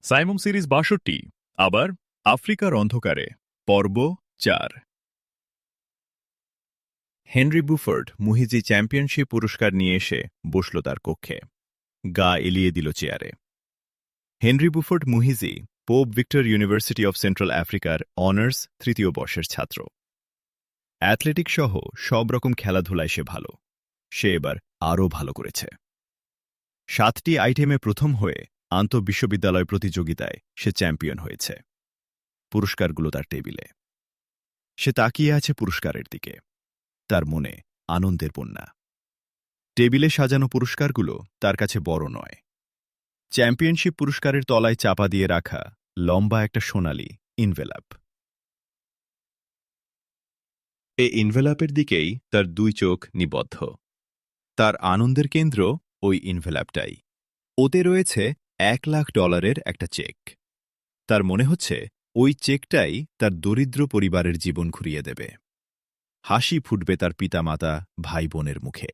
Simon series ৬২, আবার আফ্রিকার অন্ধকারে, পর্ব ৪। হেনরি বুফোর্ড মুহিজি চ্যাম্পিয়নশিপ পুরস্কার নিয়ে এসে বসল তার কক্ষে। গা এলিয়ে দিল চেয়ারে। Henry Buford Muhizi Pope Victor University of Central আফ্রিকার অনার্স ৩য় বর্ষের ছাত্র। অ্যাথলেটিক সহ সব রকম খেলাধুলায় সে ভালো। সে এবার আরও ভালো করেছে। ৭টি আইটেমে প্রথম হয়ে আন্তঃবিশ্ববিদ্যালয় প্রতিযোগিতায় সে চ্যাম্পিয়ন হয়েছে। পুরস্কারগুলো তার টেবিলে। সে তাকিয়ে আছে পুরস্কারের দিকে। তার মনে আনন্দের বন্যা। টেবিলে সাজানো পুরস্কারগুলো তার কাছে বড় নয়। চ্যাম্পিয়নশিপ পুরস্কারের তলায় চাপা দিয়ে রাখা লম্বা একটা সোনালি ইনভেলাপ। এ ইনভেলাপের দিকেই তার দুই চোখ নিবদ্ধ। তার আনন্দের কেন্দ্র ওই ইনভেলাপটাই। ওতে রয়েছে $১,০০,০০০ একটা চেক। তার মনে হচ্ছে ওই চেকটাই তার দরিদ্র পরিবারের জীবন ঘুরিয়ে দেবে। হাসি ফুটবে তার পিতামাতা ভাই বোনের মুখে।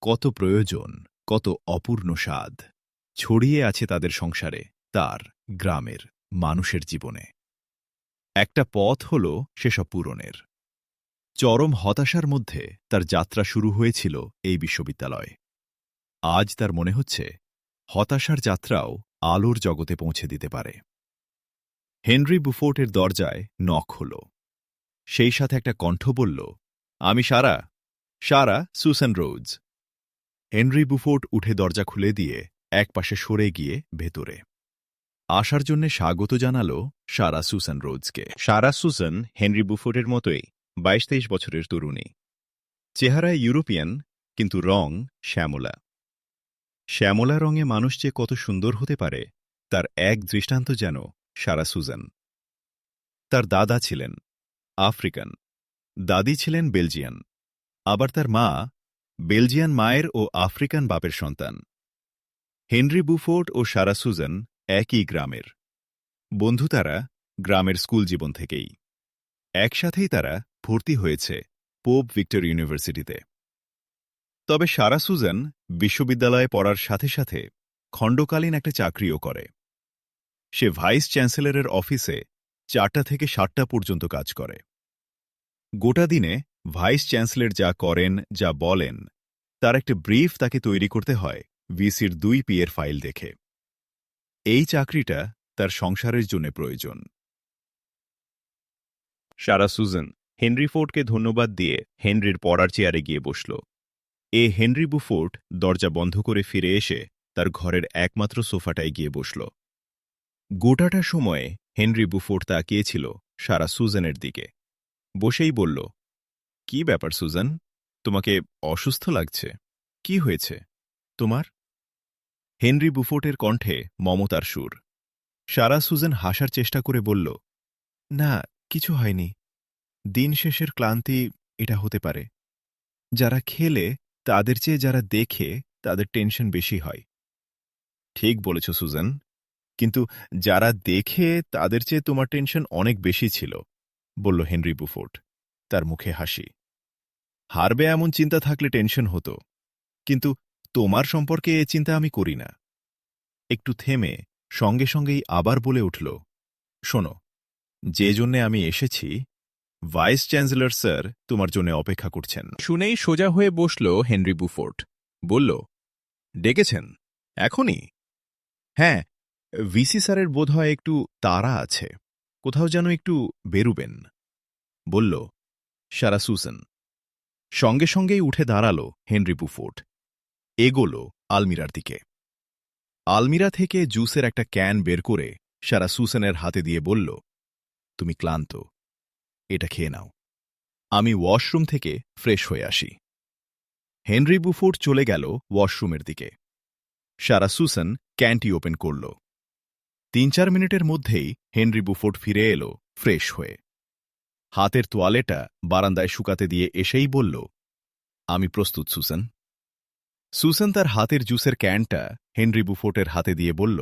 কত প্রয়োজন, কত অপূর্ণ স্বাদ ছড়িয়ে আছে তাদের সংসারে, তার গ্রামের মানুষের জীবনে। একটা পথ হল সেসব পূরণের। চরম হতাশার মধ্যে তার যাত্রা শুরু হয়েছিল এই বিশ্ববিদ্যালয়। আজ তার মনে হচ্ছে হতাশার যাত্রাও আলোর জগতে পৌঁছে দিতে পারে। হেনরি বুফোর্টের দরজায় নক হল। সেই সাথে একটা কণ্ঠ বলল, আমি সারা সুসান রোডস। হেনরি বুফোর্ট উঠে দরজা খুলে দিয়ে একপাশে সরে গিয়ে ভেতরে আসার জন্য স্বাগত জানাল সারা সুসান রোডসকে। সারা সুসান হেনরি বুফোর্টের মতোই ২২-২৩ বছরের তরুণী। চেহারায় ইউরোপিয়ান, কিন্তু রং শ্যামলা। শ্যামলা রঙে মানুষ যে কত সুন্দর হতে পারে তার এক দৃষ্টান্ত যেন সারা সুসান। তার দাদা ছিলেন আফ্রিকান, দাদি ছিলেন বেলজিয়ান, আবার তার মা বেলজিয়ান মায়ের ও আফ্রিকান বাপের সন্তান। হেনরি বুফোর্ট ও সারা সুসান একই গ্রামের বন্ধু। তারা গ্রামের স্কুল জীবন থেকেই একসাথেই তারা ভর্তি হয়েছে পোপ ভিক্টর ইউনিভার্সিটিতে। তবে সারা সুসান বিশ্ববিদ্যালয়ে পড়ার সাথে সাথে খণ্ডকালীন একটা চাকরিও করে। সে ভাইস চ্যান্সেলরের অফিসে ৪টা থেকে ৭টা পর্যন্ত কাজ করে। গোটা দিনে ভাইস চ্যান্সেলর যা করেন, যা বলেন, তার একটা ব্রিফ তাকে তৈরি করতে হয় ভিসির 2 পিএর ফাইল দেখে। এই চাকরিটা তার সংসারের জন্য প্রয়োজন। সারা সুসান হেনরি ফোর্ডকে ধন্যবাদ দিয়ে হেনরির পড়ার চেয়ারে গিয়ে বসল। হেনরি বুফোর্ট দরজা বন্ধ করে ফিরে এসে তার ঘরের একমাত্র সোফাটায় গিয়ে বসল। গোটাটা সময়ে হেনরি বুফোর্ট তাকিয়েছিল সারা সুসানের দিকে। বসেই বলল, কি ব্যাপার সুসান, তোমাকে অসুস্থ লাগছে? কি হয়েছে তোমার? হেনরি বুফোর্টের কণ্ঠে মমতার সুর। সারা সুসান হাসার চেষ্টা করে বলল, না, কিছু হয়নি। দিন শেষের ক্লান্তি এটা হতে পারে। যারা খেলে তাদের চেয়ে যারা দেখে তাদের টেনশন বেশি হয়। ঠিক বলেছ সুসান, কিন্তু যারা দেখে তাদের চেয়ে তোমার টেনশন অনেক বেশি ছিল, বলল হেনরি বুফোর্ট। তার মুখে হাসি। হারবে এমন চিন্তা থাকলে টেনশন হতো, কিন্তু তোমার সম্পর্কে এ চিন্তা আমি করি না। একটু থেমে সঙ্গে সঙ্গেই আবার বলে উঠল, শোনো, যে জন্যে আমি এসেছি, ভাইস চ্যান্সেলর স্যার তোমার জন্য অপেক্ষা করছেন। শুনেই সোজা হয়ে বসল হেনরি বুফোর্ট। বলল, ডেকেছেন এখনই? হ্যাঁ, ভিসি স্যারের বোধহয় একটু তাড়া আছে, কোথাও যেন একটু বেরুবেন, বলল সারা সুসান। সঙ্গে সঙ্গেই উঠে দাঁড়াল হেনরি বুফোর্ট। এগোল আলমিরার দিকে। আলমিরা থেকে জুসের একটা ক্যান বের করে সারা সুসানের হাতে দিয়ে বলল, তুমি ক্লান্ত, এটা খেয়ে নাও, আমি ওয়াশরুম থেকে ফ্রেশ হয়ে আসি। হেনরি বুফোর্ট চলে গেল ওয়াশরুমের দিকে। সারা সুসান ক্যানটি ওপেন করল। ৩-৪ মিনিটের মধ্যেই হেনরি বুফোর্ট ফিরে এলো ফ্রেশ হয়ে। হাতের তোয়ালেটা বারান্দায় শুকাতে দিয়ে এসেই বলল, আমি প্রস্তুত সুসান। সুসান তার হাতের জুসের ক্যানটা হেনরি বুফোর্টের হাতে দিয়ে বলল,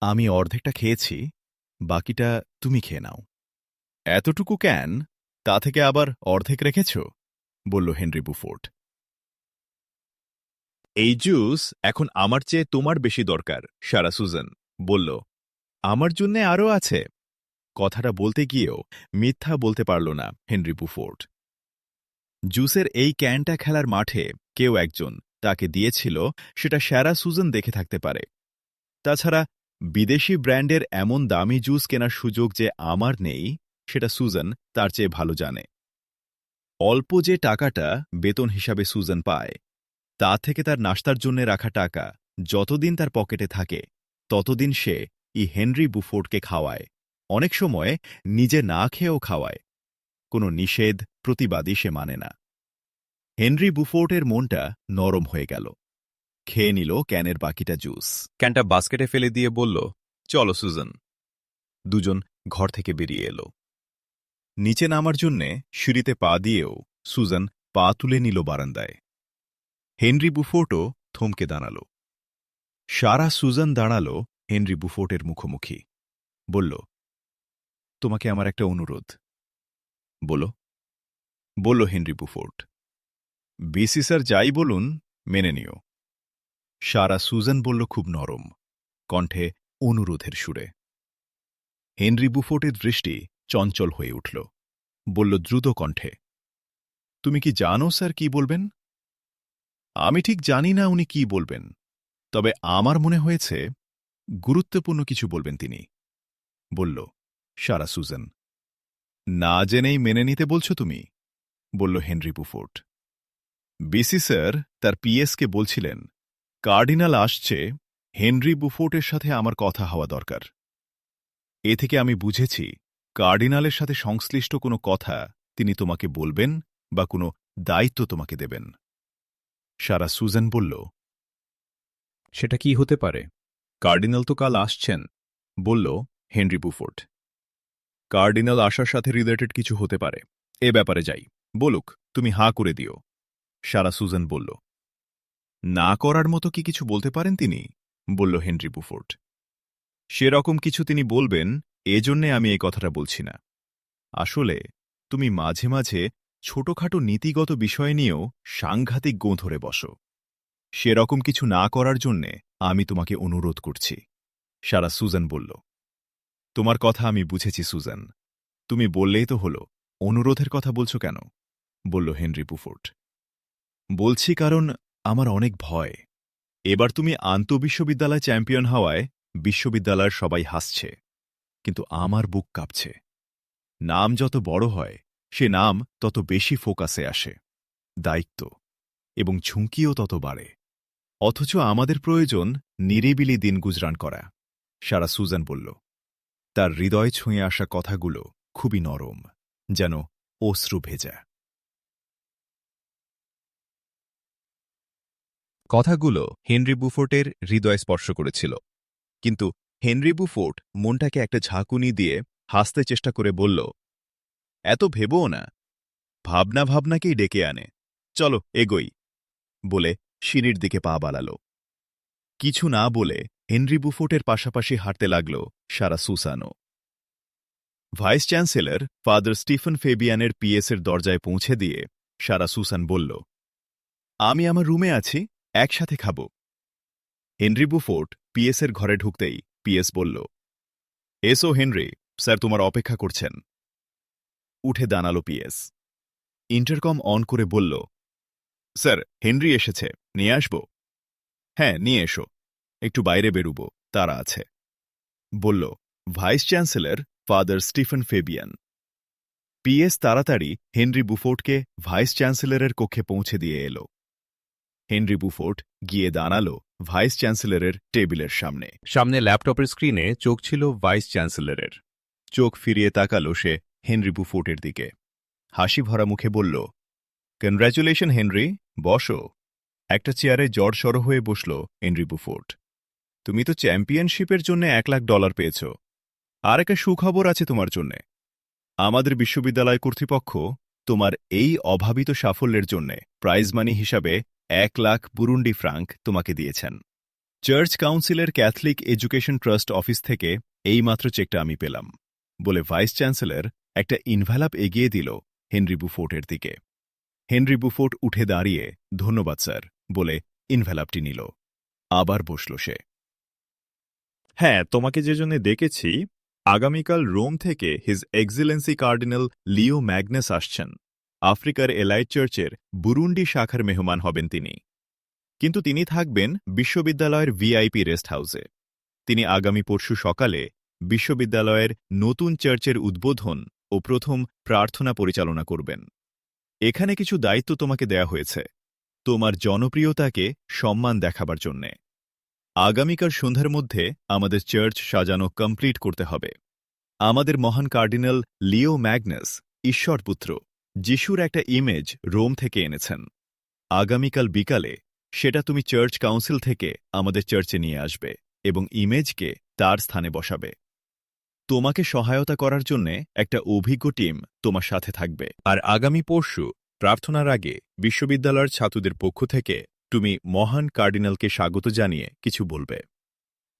আমি অর্ধেকটা খেয়েছি, বাকিটা তুমি খেয়ে নাও। এতটুকু ক্যান, তা থেকে আবার অর্ধেক রেখেছ, বলল হেনরি বুফোর্ট। এই জুস এখন আমার চেয়ে তোমার বেশি দরকার, সারা সুসান বলল, আমার জন্যে আরও আছে। কথাটা বলতে গিয়েও মিথ্যা বলতে পারল না হেনরি বুফোর্ড। জুসের এই ক্যানটা খেলার মাঠে কেউ একজন তাকে দিয়েছিল, সেটা সেরা সুজন দেখে থাকতে পারে। তাছাড়া বিদেশি ব্র্যান্ডের এমন দামি জুস কেনার সুযোগ যে আমার নেই, সেটা সুজন তার চেয়ে ভালো জানে। অল্প যে টাকাটা বেতন হিসাবে সুজন পায়, তা থেকে তার নাশতার জন্য রাখা টাকা যতদিন তার পকেটে থাকে ততদিন সে হেনরি বুফোর্ডকে খাওয়ায়, অনেক সময় নিজে না খেয়েও খাওয়ায়। কোনো নিষেধ প্রতিবাদী সে মানে না। হেনরি বুফোর্ডের মনটা নরম হয়ে গেল। খেয়ে নিল ক্যানের বাকিটা জুস, ক্যানটা বাস্কেটে ফেলে দিয়ে বলল, চলো সুজন। দুজন ঘর থেকে বেরিয়ে এলো। নিচে নামার জন্যে সিঁড়িতে পা দিয়েও সুজন পা তুলে নিল বারান্দায়। হেনরি বুফোর্টও থমকে দাঁড়াল। সারা সুজন দাঁড়াল হেনরি বুফোর্টের মুখোমুখি। বলল, তোমাকে আমার একটা অনুরোধ। বলল হেনরি বুফোর্ট। বিসি স্যার যাই বলুন মেনে নিও। সারা সুজন বলল খুব নরম কণ্ঠে, অনুরোধের সুরে। হেনরি বুফোর্টের দৃষ্টি চঞ্চল হয়ে উঠল। বলল দ্রুত কণ্ঠে, তুমি কি জানো স্যার কি বলবেন? আমি ঠিক জানি না উনি কি বলবেন, তবে আমার মনে হয়েছে গুরুত্বপূর্ণ কিছু বলবেন তিনি। বলল সারা সুজন। না জেনেই মেনে নিতে বলছো তুমি? বলল হেনরি বুফোর্ট। বিসি স্যার তার পিএসকে বলছিলেন, কার্ডিনাল আসছে, হেনরি বুফোর্টের সাথে আমার কথা হওয়া দরকার। এ থেকে আমি বুঝেছি কার্ডিনালের সাথে সংশ্লিষ্ট কোনো কথা তিনি তোমাকে বলবেন বা কোনো দায়িত্ব তোমাকে দেবেন। সারা সুজন বলল, সেটা কি হতে পারে? কার্ডিনাল তো কাল আসছেন, বলল হেনরি বুফোর্ট। কার্ডিনাল আসার সাথে রিলেটেড কিছু হতে পারে, এ ব্যাপারে যাই, বলুক, তুমি হাঁ করে দিও। সারা সুজন বলল। না করার মতো কি কিছু বলতে পারেন তিনি? বলল হেনরি বুফোর্ট। সেরকম কিছু তিনি বলবেন, এজন্যে আমি এই কথাটা বলছি না। আসলে তুমি মাঝে মাঝে ছোটখাটো নীতিগত বিষয় নিয়েও সাংঘাতিক গোঁ ধরে বসো। সেরকম কিছু না করার জন্যে আমি তোমাকে অনুরোধ করছি। সারা সুজন বলল। তোমার কথা আমি বুঝেছি সুজন, তুমি বললেই তো হলো, অনুরোধের কথা বলছো কেন? বলল হেনরি বুফোর্ট। বলছি কারণ আমার অনেক ভয়। এবার তুমি আন্তঃবিশ্ববিদ্যালয় চ্যাম্পিয়ন হওয়ায় বিশ্ববিদ্যালয়ের সবাই হাসছে, কিন্তু আমার বুক কাঁপছে। নাম যত বড় হয় সে নাম তত বেশি ফোকাসে আসে, দায়িত্ব এবং ঝুঁকিও তত বাড়ে। অথচ আমাদের প্রয়োজন নিরিবিলি দিন গুজরান করা। সারা সুজন বলল। তার হৃদয় ছুঁয়ে আসা কথাগুলো খুবই নরম, যেন অশ্রু ভেজা। কথাগুলো হেনরি বুফোর্টের হৃদয় স্পর্শ করেছিল, কিন্তু হেনরি বুফোর্ট মনটাকে একটা ঝাঁকুনি দিয়ে হাসতে চেষ্টা করে বলল, এত ভেবও না, ভাবনা ভাবনাকেই ডেকে আনে, চলো এগোই, বলে সিঁড়ির দিকে পা বাড়াল। কিছু না বলে হেনরি বুফোর্টের পাশাপাশি হাঁটতে লাগল Sarah Susano. Vice chancellor Father Stephen ফেবিয়ানের পিএসের দরজায় পৌঁছে দিয়ে সারা সুসান বলল, আমি আমার রুমে আছি, একসাথে খাব। হেনরি বুফোর্ট পিএসের ঘরে ঢুকতেই পিএস বলল, এসো হেনরি, স্যার তোমার অপেক্ষা করছেন। উঠে দাঁড়াল পিএস। ইন্টারকম অন করে বলল, স্যার হেনরি এসেছে, নিয়ে আসব? হ্যাঁ নিয়ে এসো, একটু বাইরে বেরুব, তারা আছে, বলল vice chancellor Father Stephen Fabian. PS তাড়াতাড়ি হেনরি বুফোর্টকে ভাইস চ্যান্সেলরের কক্ষে পৌঁছে দিয়ে এল। হেনরি বুফোর্ট গিয়ে দাঁড়াল ভাইস চ্যান্সেলরের টেবিলের সামনে। সামনে ল্যাপটপের স্ক্রিনে চোখ ছিল ভাইস চ্যান্সেলরের। চোখ ফিরিয়ে তাকাল সে হেনরি বুফোর্টের দিকে। হাসি ভরা মুখে বলল, কনগ্র্যাচুলেশন হেনরি, বসো। একটা চেয়ারে জড়সড় হয়ে বসল হেনরি বুফোর্ট। তুমি তো চ্যাম্পিয়নশিপের জন্য $1,00,000 পেয়েছ। আর একটা সুখবর আছে তোমার জন্যে। আমাদের বিশ্ববিদ্যালয় কর্তৃপক্ষ তোমার এই অভাবিত সাফল্যের জন্যে প্রাইজ মানি হিসাবে 1,00,000 বুরুন্ডি ফ্রাঙ্ক তোমাকে দিয়েছেন। চার্চ কাউন্সিলের ক্যাথলিক এডুকেশন ট্রাস্ট অফিস থেকে এইমাত্র চেকটা আমি পেলাম, বলে ভাইস চ্যান্সেলর একটা ইনভ্যালপ এগিয়ে দিল হেনরি বুফোর্টের দিকে। হেনরি বুফোর্ট উঠে দাঁড়িয়ে ধন্যবাদ স্যার বলে ইনভ্যালপটি নিল। আবার বসল সে। হ্যাঁ, তোমাকে যে জন্য ডেকেছি, আগামীকাল রোম থেকে হিজ এক্সিলেন্সি কার্ডিনাল লিও ম্যাগনাস আসছেন। আফ্রিকার এলাইট চার্চের বুরুন্ডি শাখার মেহমান হবেন তিনি। কিন্তু তিনি থাকবেন বিশ্ববিদ্যালয়ের ভিআইপি রেস্ট হাউসে। তিনি আগামী পরশু সকালে বিশ্ববিদ্যালয়ের নতুন চার্চের উদ্বোধন ও প্রথম প্রার্থনা পরিচালনা করবেন। এখানে কিছু দায়িত্ব তোমাকে দেয়া হয়েছে তোমার জনপ্রিয়তাকে সম্মান দেখাবার জন্যে। আগামীকাল সন্ধ্যার মধ্যে আমাদের চার্চ সাজানো কমপ্লিট করতে হবে। আমাদের মহান কার্ডিনাল লিও ম্যাগনাস ঈশ্বরপুত্র যিশুর একটা ইমেজ রোম থেকে এনেছেন। আগামীকাল বিকালে সেটা তুমি চার্চ কাউন্সিল থেকে আমাদের চার্চে নিয়ে আসবে এবং ইমেজকে তার স্থানে বসাবে। তোমাকে সহায়তা করার জন্য একটা অভিজ্ঞ টিম তোমার সাথে থাকবে। আর আগামী পরশু প্রার্থনার আগে বিশ্ববিদ্যালয়ের ছাত্রদের পক্ষ থেকে তুমি মহান কার্ডিনালকে স্বাগত জানিয়ে কিছু বলবে।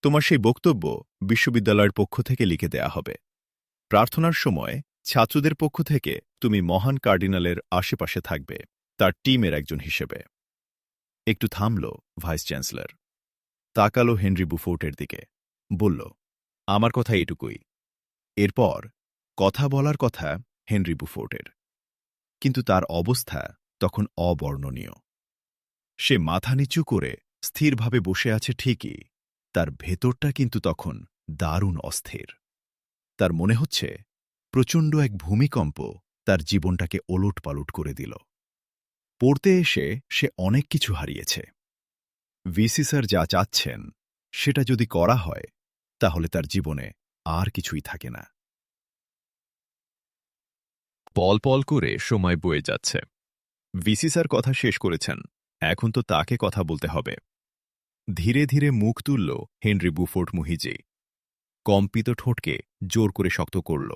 তোমার সেই বক্তব্য বিশ্ববিদ্যালয়ের পক্ষ থেকে লিখে দেয়া হবে। প্রার্থনার সময় ছাত্রদের পক্ষ থেকে তুমি মহান কার্ডিনালের আশেপাশে থাকবে, তার টিমের একজন হিসেবে। একটু থামল ভাইস চ্যান্সেলর, তাকালো হেনরি বুফোর্টের দিকে, বলল, আমার কথা এটুকুই। এরপর কথা বলার কথা হেনরি বুফোর্টের, কিন্তু তার অবস্থা তখন অবর্ণনীয়। সে মাথা নিচু করে স্থিরভাবে বসে আছে ঠিকই, তার ভেতরটা কিন্তু তখন দারুণ অস্থির। তার মনে হচ্ছে প্রচণ্ড এক ভূমিকম্প তার জীবনটাকে ওলটপালট করে দিল। পড়তে এসে সে অনেক কিছু হারিয়েছে। ভিসি স্যার যা চাচ্ছেন সেটা যদি করা হয় তাহলে তার জীবনে আর কিছুই থাকে না। পল পল করে সময় বয়ে যাচ্ছে। ভিসি স্যার কথা শেষ করেছেন, এখন তো তাকে কথা বলতে হবে। ধীরে ধীরে মুখ তুলল হেনরি বুফোর্ট মুহিজি। কম্পিত ঠোঁটকে জোর করে শক্ত করল।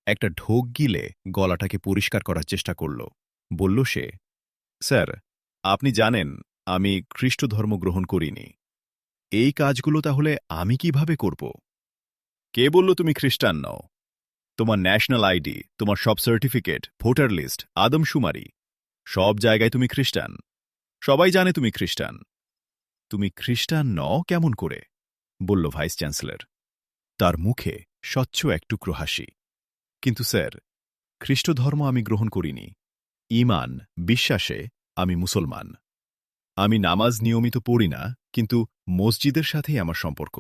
একটা ঢোক গিলে গলাটাকে পরিষ্কার করার চেষ্টা করল। বলল সে, স্যার, আপনি জানেন আমি খ্রিস্ট ধর্ম গ্রহণ করিনি। এই কাজগুলো তাহলে আমি কিভাবে করব? কে বলল তুমি খ্রিস্টান নও? তোমার ন্যাশনাল আইডি, তোমার সব সার্টিফিকেট, ভোটার লিস্ট, আদমশুমারি, সব জায়গায় তুমি খ্রিস্টান। সবাই জানে তুমি খ্রিস্টান। তুমি খ্রিস্টান নও কেমন করে? বলল ভাইস চ্যান্সেলর। তার মুখে স্বচ্ছ এক টুকরো হাসি। কিন্তু স্যার, খ্রিস্ট ধর্ম আমি গ্রহণ করিনি। ঈমান, বিশ্বাসে আমি মুসলমান। আমি নামাজ নিয়মিত পড়ি না, কিন্তু মসজিদের সাথেই আমার সম্পর্ক।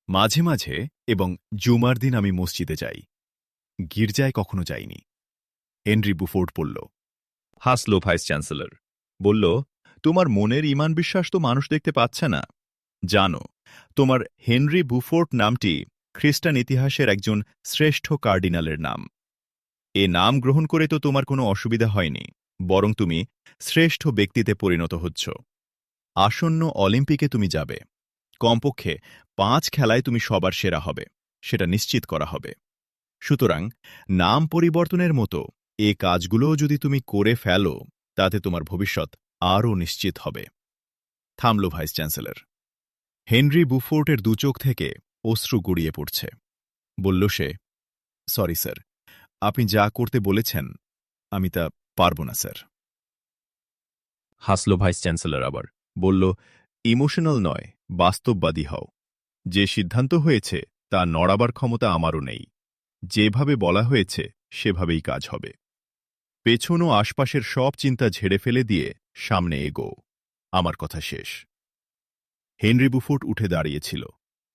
মাঝে মাঝে এবং জুমার দিন আমি মসজিদে যাই। গির্জায় কখনো যাইনি। হেনরি বুফোর্ট বলল। হাসল ভাইস চ্যান্সেলর। বলল, তোমার মনের ঈমান বিশ্বাস তো মানুষ দেখতে পাচ্ছে না। জানো, তোমার হেনরি বুফোর্ট নামটি খ্রিস্টান ইতিহাসের একজন শ্রেষ্ঠ কার্ডিনালের নাম। এ নাম গ্রহণ করে তো তোমার কোনো অসুবিধা হয়নি, বরং তুমি শ্রেষ্ঠ ব্যক্তিতে পরিণত হচ্ছ। আসন্ন অলিম্পিকে তুমি যাবে। কমপক্ষে 5 খেলায় তুমি সবার সেরা হবে, সেটা নিশ্চিত করা হবে। সুতরাং নাম পরিবর্তনের মতো এ কাজগুলোও যদি তুমি করে ফেলো, তাতে তোমার ভবিষ্যৎ আরও নিশ্চিত হবে। থামল ভাইস চ্যান্সেলর। হেনরি বুফোর্টের দুচোখ থেকে অশ্রু গড়িয়ে পড়ছে। বলল সে, সরি স্যার, আপনি যা করতে বলেছেন আমি তা পারব না স্যার। হাসল ভাইস চ্যান্সেলর আবার। বলল, ইমোশনাল নয়, বাস্তববাদী হও। যে সিদ্ধান্ত হয়েছে তা নড়াবার ক্ষমতা আমারও নেই। যেভাবে বলা হয়েছে সেভাবেই কাজ হবে। পেছন ও আশপাশের সব চিন্তা ঝেড়ে ফেলে দিয়ে সামনে এগো। আমার কথা শেষ। হেনরি বুফোর্ট উঠে দাঁড়িয়েছিল।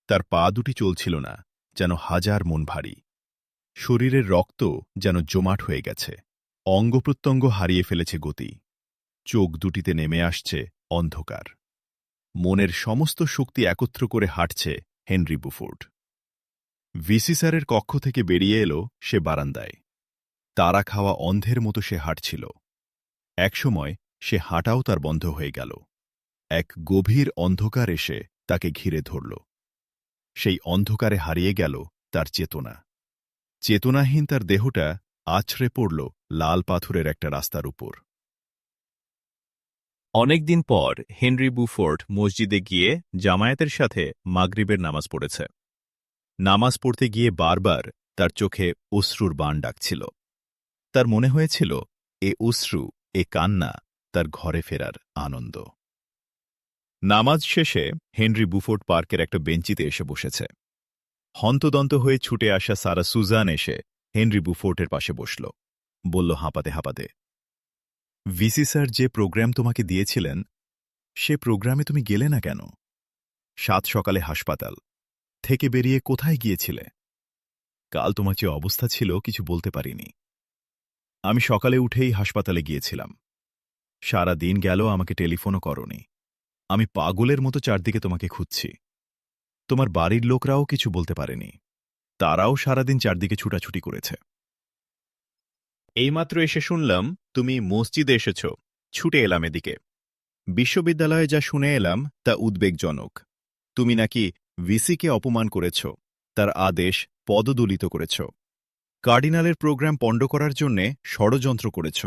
তার পা দুটি চলছিল না, যেন হাজার মন ভারী। শরীরের রক্ত যেন জমাট হয়ে গেছে। অঙ্গপ্রত্যঙ্গ হারিয়ে ফেলেছে গতি। চোখ দুটিতে নেমে আসছে অন্ধকার। মনের সমস্ত শক্তি একত্র করে হাঁটছে হেনরি বুফোর্ট। ভিসি স্যারের কক্ষ থেকে বেরিয়ে এলো সে বারান্দায়। তারা খাওয়া অন্ধের মতো সে হাঁটছিল। একসময় সে হাঁটাও তার বন্ধ হয়ে গেল। এক গভীর অন্ধকার এসে তাকে ঘিরে ধরল। সেই অন্ধকারে হারিয়ে গেল তার চেতনা। চেতনাহীন তার দেহটা আছড়ে পড়ল লাল পাথরের একটা রাস্তার উপর। অনেকদিন পর হেনরি বুফোর্ট মসজিদে গিয়ে জামায়াতের সাথে মাগরিবের নামাজ পড়েছে। নামাজ পড়তে গিয়ে বারবার তার চোখে অশ্রুর বাণ ডাকছিল। তার মনে হয়েছিল এ অশ্রু, এ কান্না তার ঘরে ফেরার আনন্দ। নামাজ শেষে হেনরি বুফোর্ড পার্কের একটা বেঞ্চিতে এসে বসেছে। হন্তদন্ত হয়ে ছুটে আসা সারা সুজান এসে হেনরি বুফোর্টের পাশে বসল। বলল হাঁপাতে হাঁপাতে, ভিসি স্যার যে প্রোগ্রাম তোমাকে দিয়েছিলেন, সে প্রোগ্রামে তুমি গেলে না কেন? 7 সকালে হাসপাতাল থেকে বেরিয়ে কোথায় গিয়েছিলে? কাল তোমার যে অবস্থা ছিল কিছু বলতে পারিনি। আমি সকালে উঠেই হাসপাতালে গিয়েছিলাম। সারা দিন গেল, আমাকে টেলিফোনও করনি। আমি পাগলের মতো চারদিকে তোমাকে খুঁজছি। তোমার বাড়ির লোকরাও কিছু বলতে পারেনি। তারাও সারাদিন চারদিকে ছুটাছুটি করেছে। এইমাত্র এসে শুনলাম তুমি মসজিদে এসেছ। ছুটে এলাম এদিকে। বিশ্ববিদ্যালয়ে যা শুনে এলাম তা উদ্বেগজনক। তুমি নাকি ভিসিকে অপমান করেছ, তার আদেশ পদদলিত করেছ, কার্ডিনালের প্রোগ্রাম পণ্ড করার জন্যে ষড়যন্ত্র করেছ।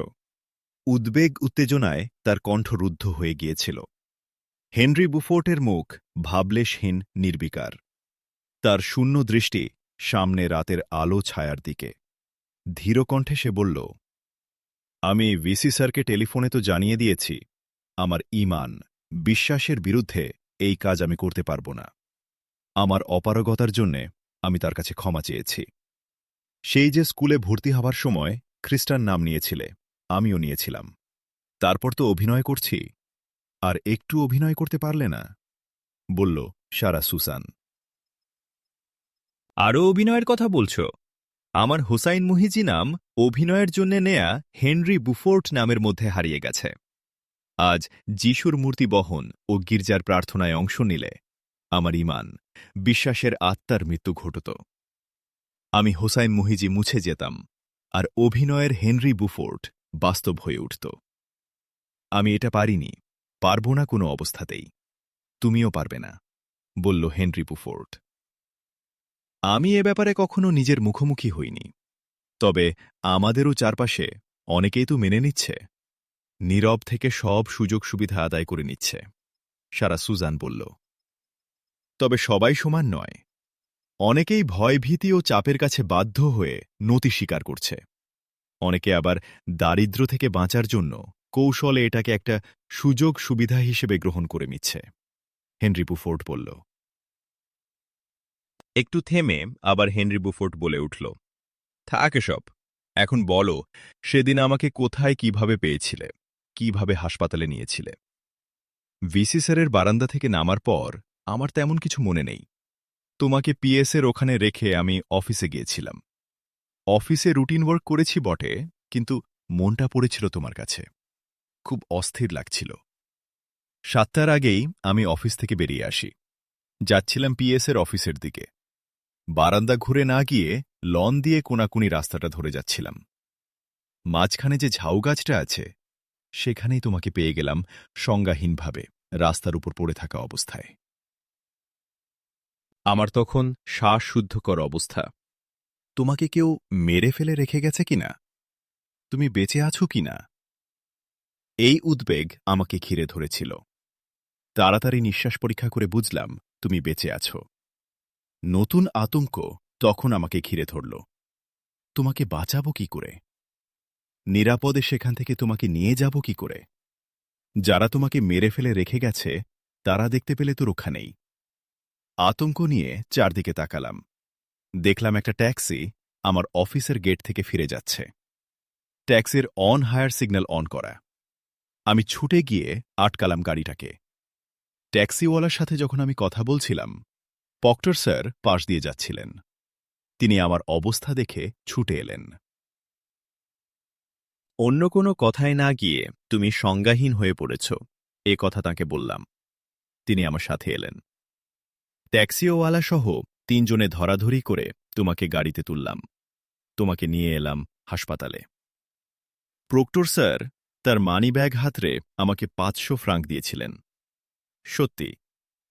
উদ্বেগ উত্তেজনায় তার কণ্ঠ রুদ্ধ হয়ে গিয়েছিল। হেনরি বুফোর্টের মুখ ভাবলেশহীন, নির্বিকার। তার শূন্য দৃষ্টি সামনে রাতের আলো ছায়ার দিকে। ধীর কণ্ঠে সে বলল, আমি ভিসি স্যারকে টেলিফোনে তো জানিয়ে দিয়েছি, আমার ঈমান, বিশ্বাসের বিরুদ্ধে এই কাজ আমি করতে পারব না। আমার অপারগতার জন্যে আমি তার কাছে ক্ষমা চেয়েছি। সেই যে স্কুলে ভর্তি হবার সময় খ্রিস্টান নাম নিয়েছিলে, আমিও নিয়েছিলাম। তারপর তো অভিনয় করছি, আর একটু অভিনয় করতে পারলে না, বলল সারা সুসান। আরও অভিনয়ের কথা বলছ? আমার হুসাইন মুহিজি নাম অভিনয়ের জন্য নেয়া হেনরি বুফোর্ট নামের মধ্যে হারিয়ে গেছে। আজ যিশুর মূর্তি বহন ও গির্জার প্রার্থনায় অংশ নিলে আমার ঈমান, বিশ্বাসের আত্মার মৃত্যু ঘটত। আমি হুসাইন মুহিজি মুছে যেতাম, আর অভিনয়ের হেনরি বুফোর্ট বাস্তব হয়ে উঠত। আমি এটা পারিনি, পারব না কোনো অবস্থাতেই। তুমিও পারবে না, বলল হেনরি বুফোর্ট। আমি এ ব্যাপারে কখনো নিজের মুখোমুখি হইনি, তবে আমাদেরও চারপাশে অনেকেই তো মেনে নিচ্ছে। নীরব থেকে সব সুযোগ সুবিধা আদায় করে নিচ্ছে, সারা সুজান বলল। তবে সবাই সমান নয়। অনেকেই ভয়ভীতি ও চাপের কাছে বাধ্য হয়ে নতি স্বীকার করছে। অনেকে আবার দারিদ্র্য থেকে বাঁচার জন্য কৌশলে এটাকে একটা সুযোগ সুবিধা হিসেবে গ্রহণ করে নিচ্ছে, হেনরি বুফোর্ট বলল। একটু থেমে আবার হেনরি বুফোর্ট বলে উঠল, থাক এসব। এখন বলো, সেদিন আমাকে কোথায় কিভাবে পেয়েছিলে, কিভাবে হাসপাতালে নিয়েছিলে? ভিসি স্যারের বারান্দা থেকে নামার পর আমার তেমন কিছু মনে নেই। তোমাকে পিএসের ওখানে রেখে আমি অফিসে গিয়েছিলাম। অফিসে রুটিন ওয়ার্ক করেছি বটে, কিন্তু মনটা পড়েছিল তোমার কাছে। খুব অস্থির লাগছিল। 7টার আগেই আমি অফিস থেকে বেরিয়ে আসি। যাচ্ছিলাম পিএসের অফিসের দিকে। বারান্দা ঘুরে না গিয়ে লন দিয়ে কোনাকুনি রাস্তাটা ধরে যাচ্ছিলাম। মাঝখানে যে ঝাউ গাছটা আছে, সেখানেই তোমাকে পেয়ে গেলাম সংজ্ঞাহীনভাবে রাস্তার উপর পড়ে থাকা অবস্থায়। আমার তখন শ্বাসশুদ্ধকর অবস্থা। তোমাকে কেউ মেরে ফেলে রেখে গেছে কিনা, তুমি বেঁচে আছো কিনা, এই উদ্বেগ আমাকে ঘিরে ধরেছিল। তাড়াতাড়ি নিঃশ্বাস পরীক্ষা করে বুঝলাম তুমি বেঁচে আছো। নতুন আতঙ্ক তখন আমাকে ঘিরে ধরল। তোমাকে বাঁচাবো কি করে? নিরাপদে সেখান থেকে তোমাকে নিয়ে যাব কি করে? যারা তোমাকে মেরে ফেলে রেখে গেছে তারা দেখতে পেলে তো রক্ষা নেই। আতঙ্ক নিয়ে চারদিকে তাকালাম। দেখলাম একটা ট্যাক্সি আমার অফিসের গেট থেকে ফিরে যাচ্ছে। ট্যাক্সির অন হায়ার সিগন্যাল অন করা। আমি ছুটে গিয়ে আটকালাম গাড়িটাকে। ট্যাক্সিওয়ালার সাথে যখন আমি কথা বলছিলাম, প্রক্টর স্যার পাশ দিয়ে যাচ্ছিলেন। তিনি আমার অবস্থা দেখে ছুটে এলেন। অন্য কোনো কথায় না গিয়ে তুমি সংজ্ঞাহীন হয়ে পড়েছ, এ কথা তাঁকে বললাম। তিনি আমার সাথে এলেন। ট্যাক্সিওয়ালা সহ 3 জনে ধরাধরি করে তোমাকে গাড়িতে তুললাম। তোমাকে নিয়ে এলাম হাসপাতালে। প্রক্টর স্যার তার মানিব্যাগ হাতড়ে আমাকে 500 ফ্রাঙ্ক দিয়েছিলেন। সত্যি,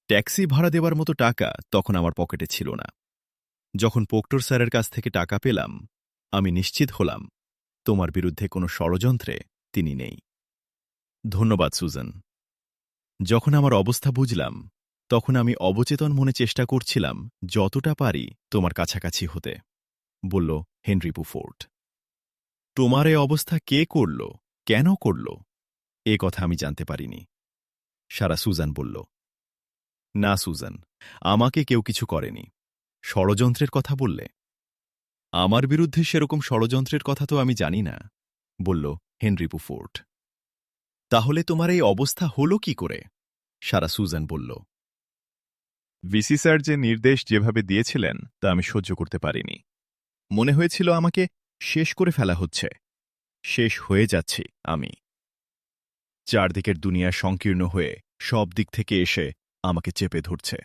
ট্যাক্সি ভাড়া দেওয়ার মতো টাকা তখন আমার পকেটে ছিল না। যখন প্রক্টর স্যারের কাছ থেকে টাকা পেলাম, আমি নিশ্চিত হলাম তোমার বিরুদ্ধে কোনো ষড়যন্ত্রে তিনি নেই। ধন্যবাদ সুজান। যখন আমার অবস্থা বুঝলাম, তখন আমি অবচেতন মনে চেষ্টা করছিলাম যতটা পারি তোমার কাছাকাছি হতে, বলল হেনরি বুফোর্ট। তোমার এ অবস্থা কে করল, কেন করল, এ কথা আমি জানতে পারিনি, সারা সুজান বলল। না সুজান, আমাকে কেউ কিছু করেনি। ষড়যন্ত্রের কথা বললে? আমার বিরুদ্ধে সেরকম ষড়যন্ত্রের কথা তো আমি জানি না, বলল হেনরি বুফোর্ড। তাহলে তোমার এই অবস্থা হলো কি করে? সারা সুজান বলল। ভিসি স্যার যে নির্দেশ যেভাবে দিয়েছিলেন তা আমি সহ্য করতে পারিনি। মনে হয়েছিল আমাকে শেষ করে ফেলা হচ্ছে। শেষ হয়ে যাচ্ছি আমি। চারদিকের দুনিয়া সংকীর্ণ হয়ে সব দিক থেকে এসে আমাকে চেপে ধরছে।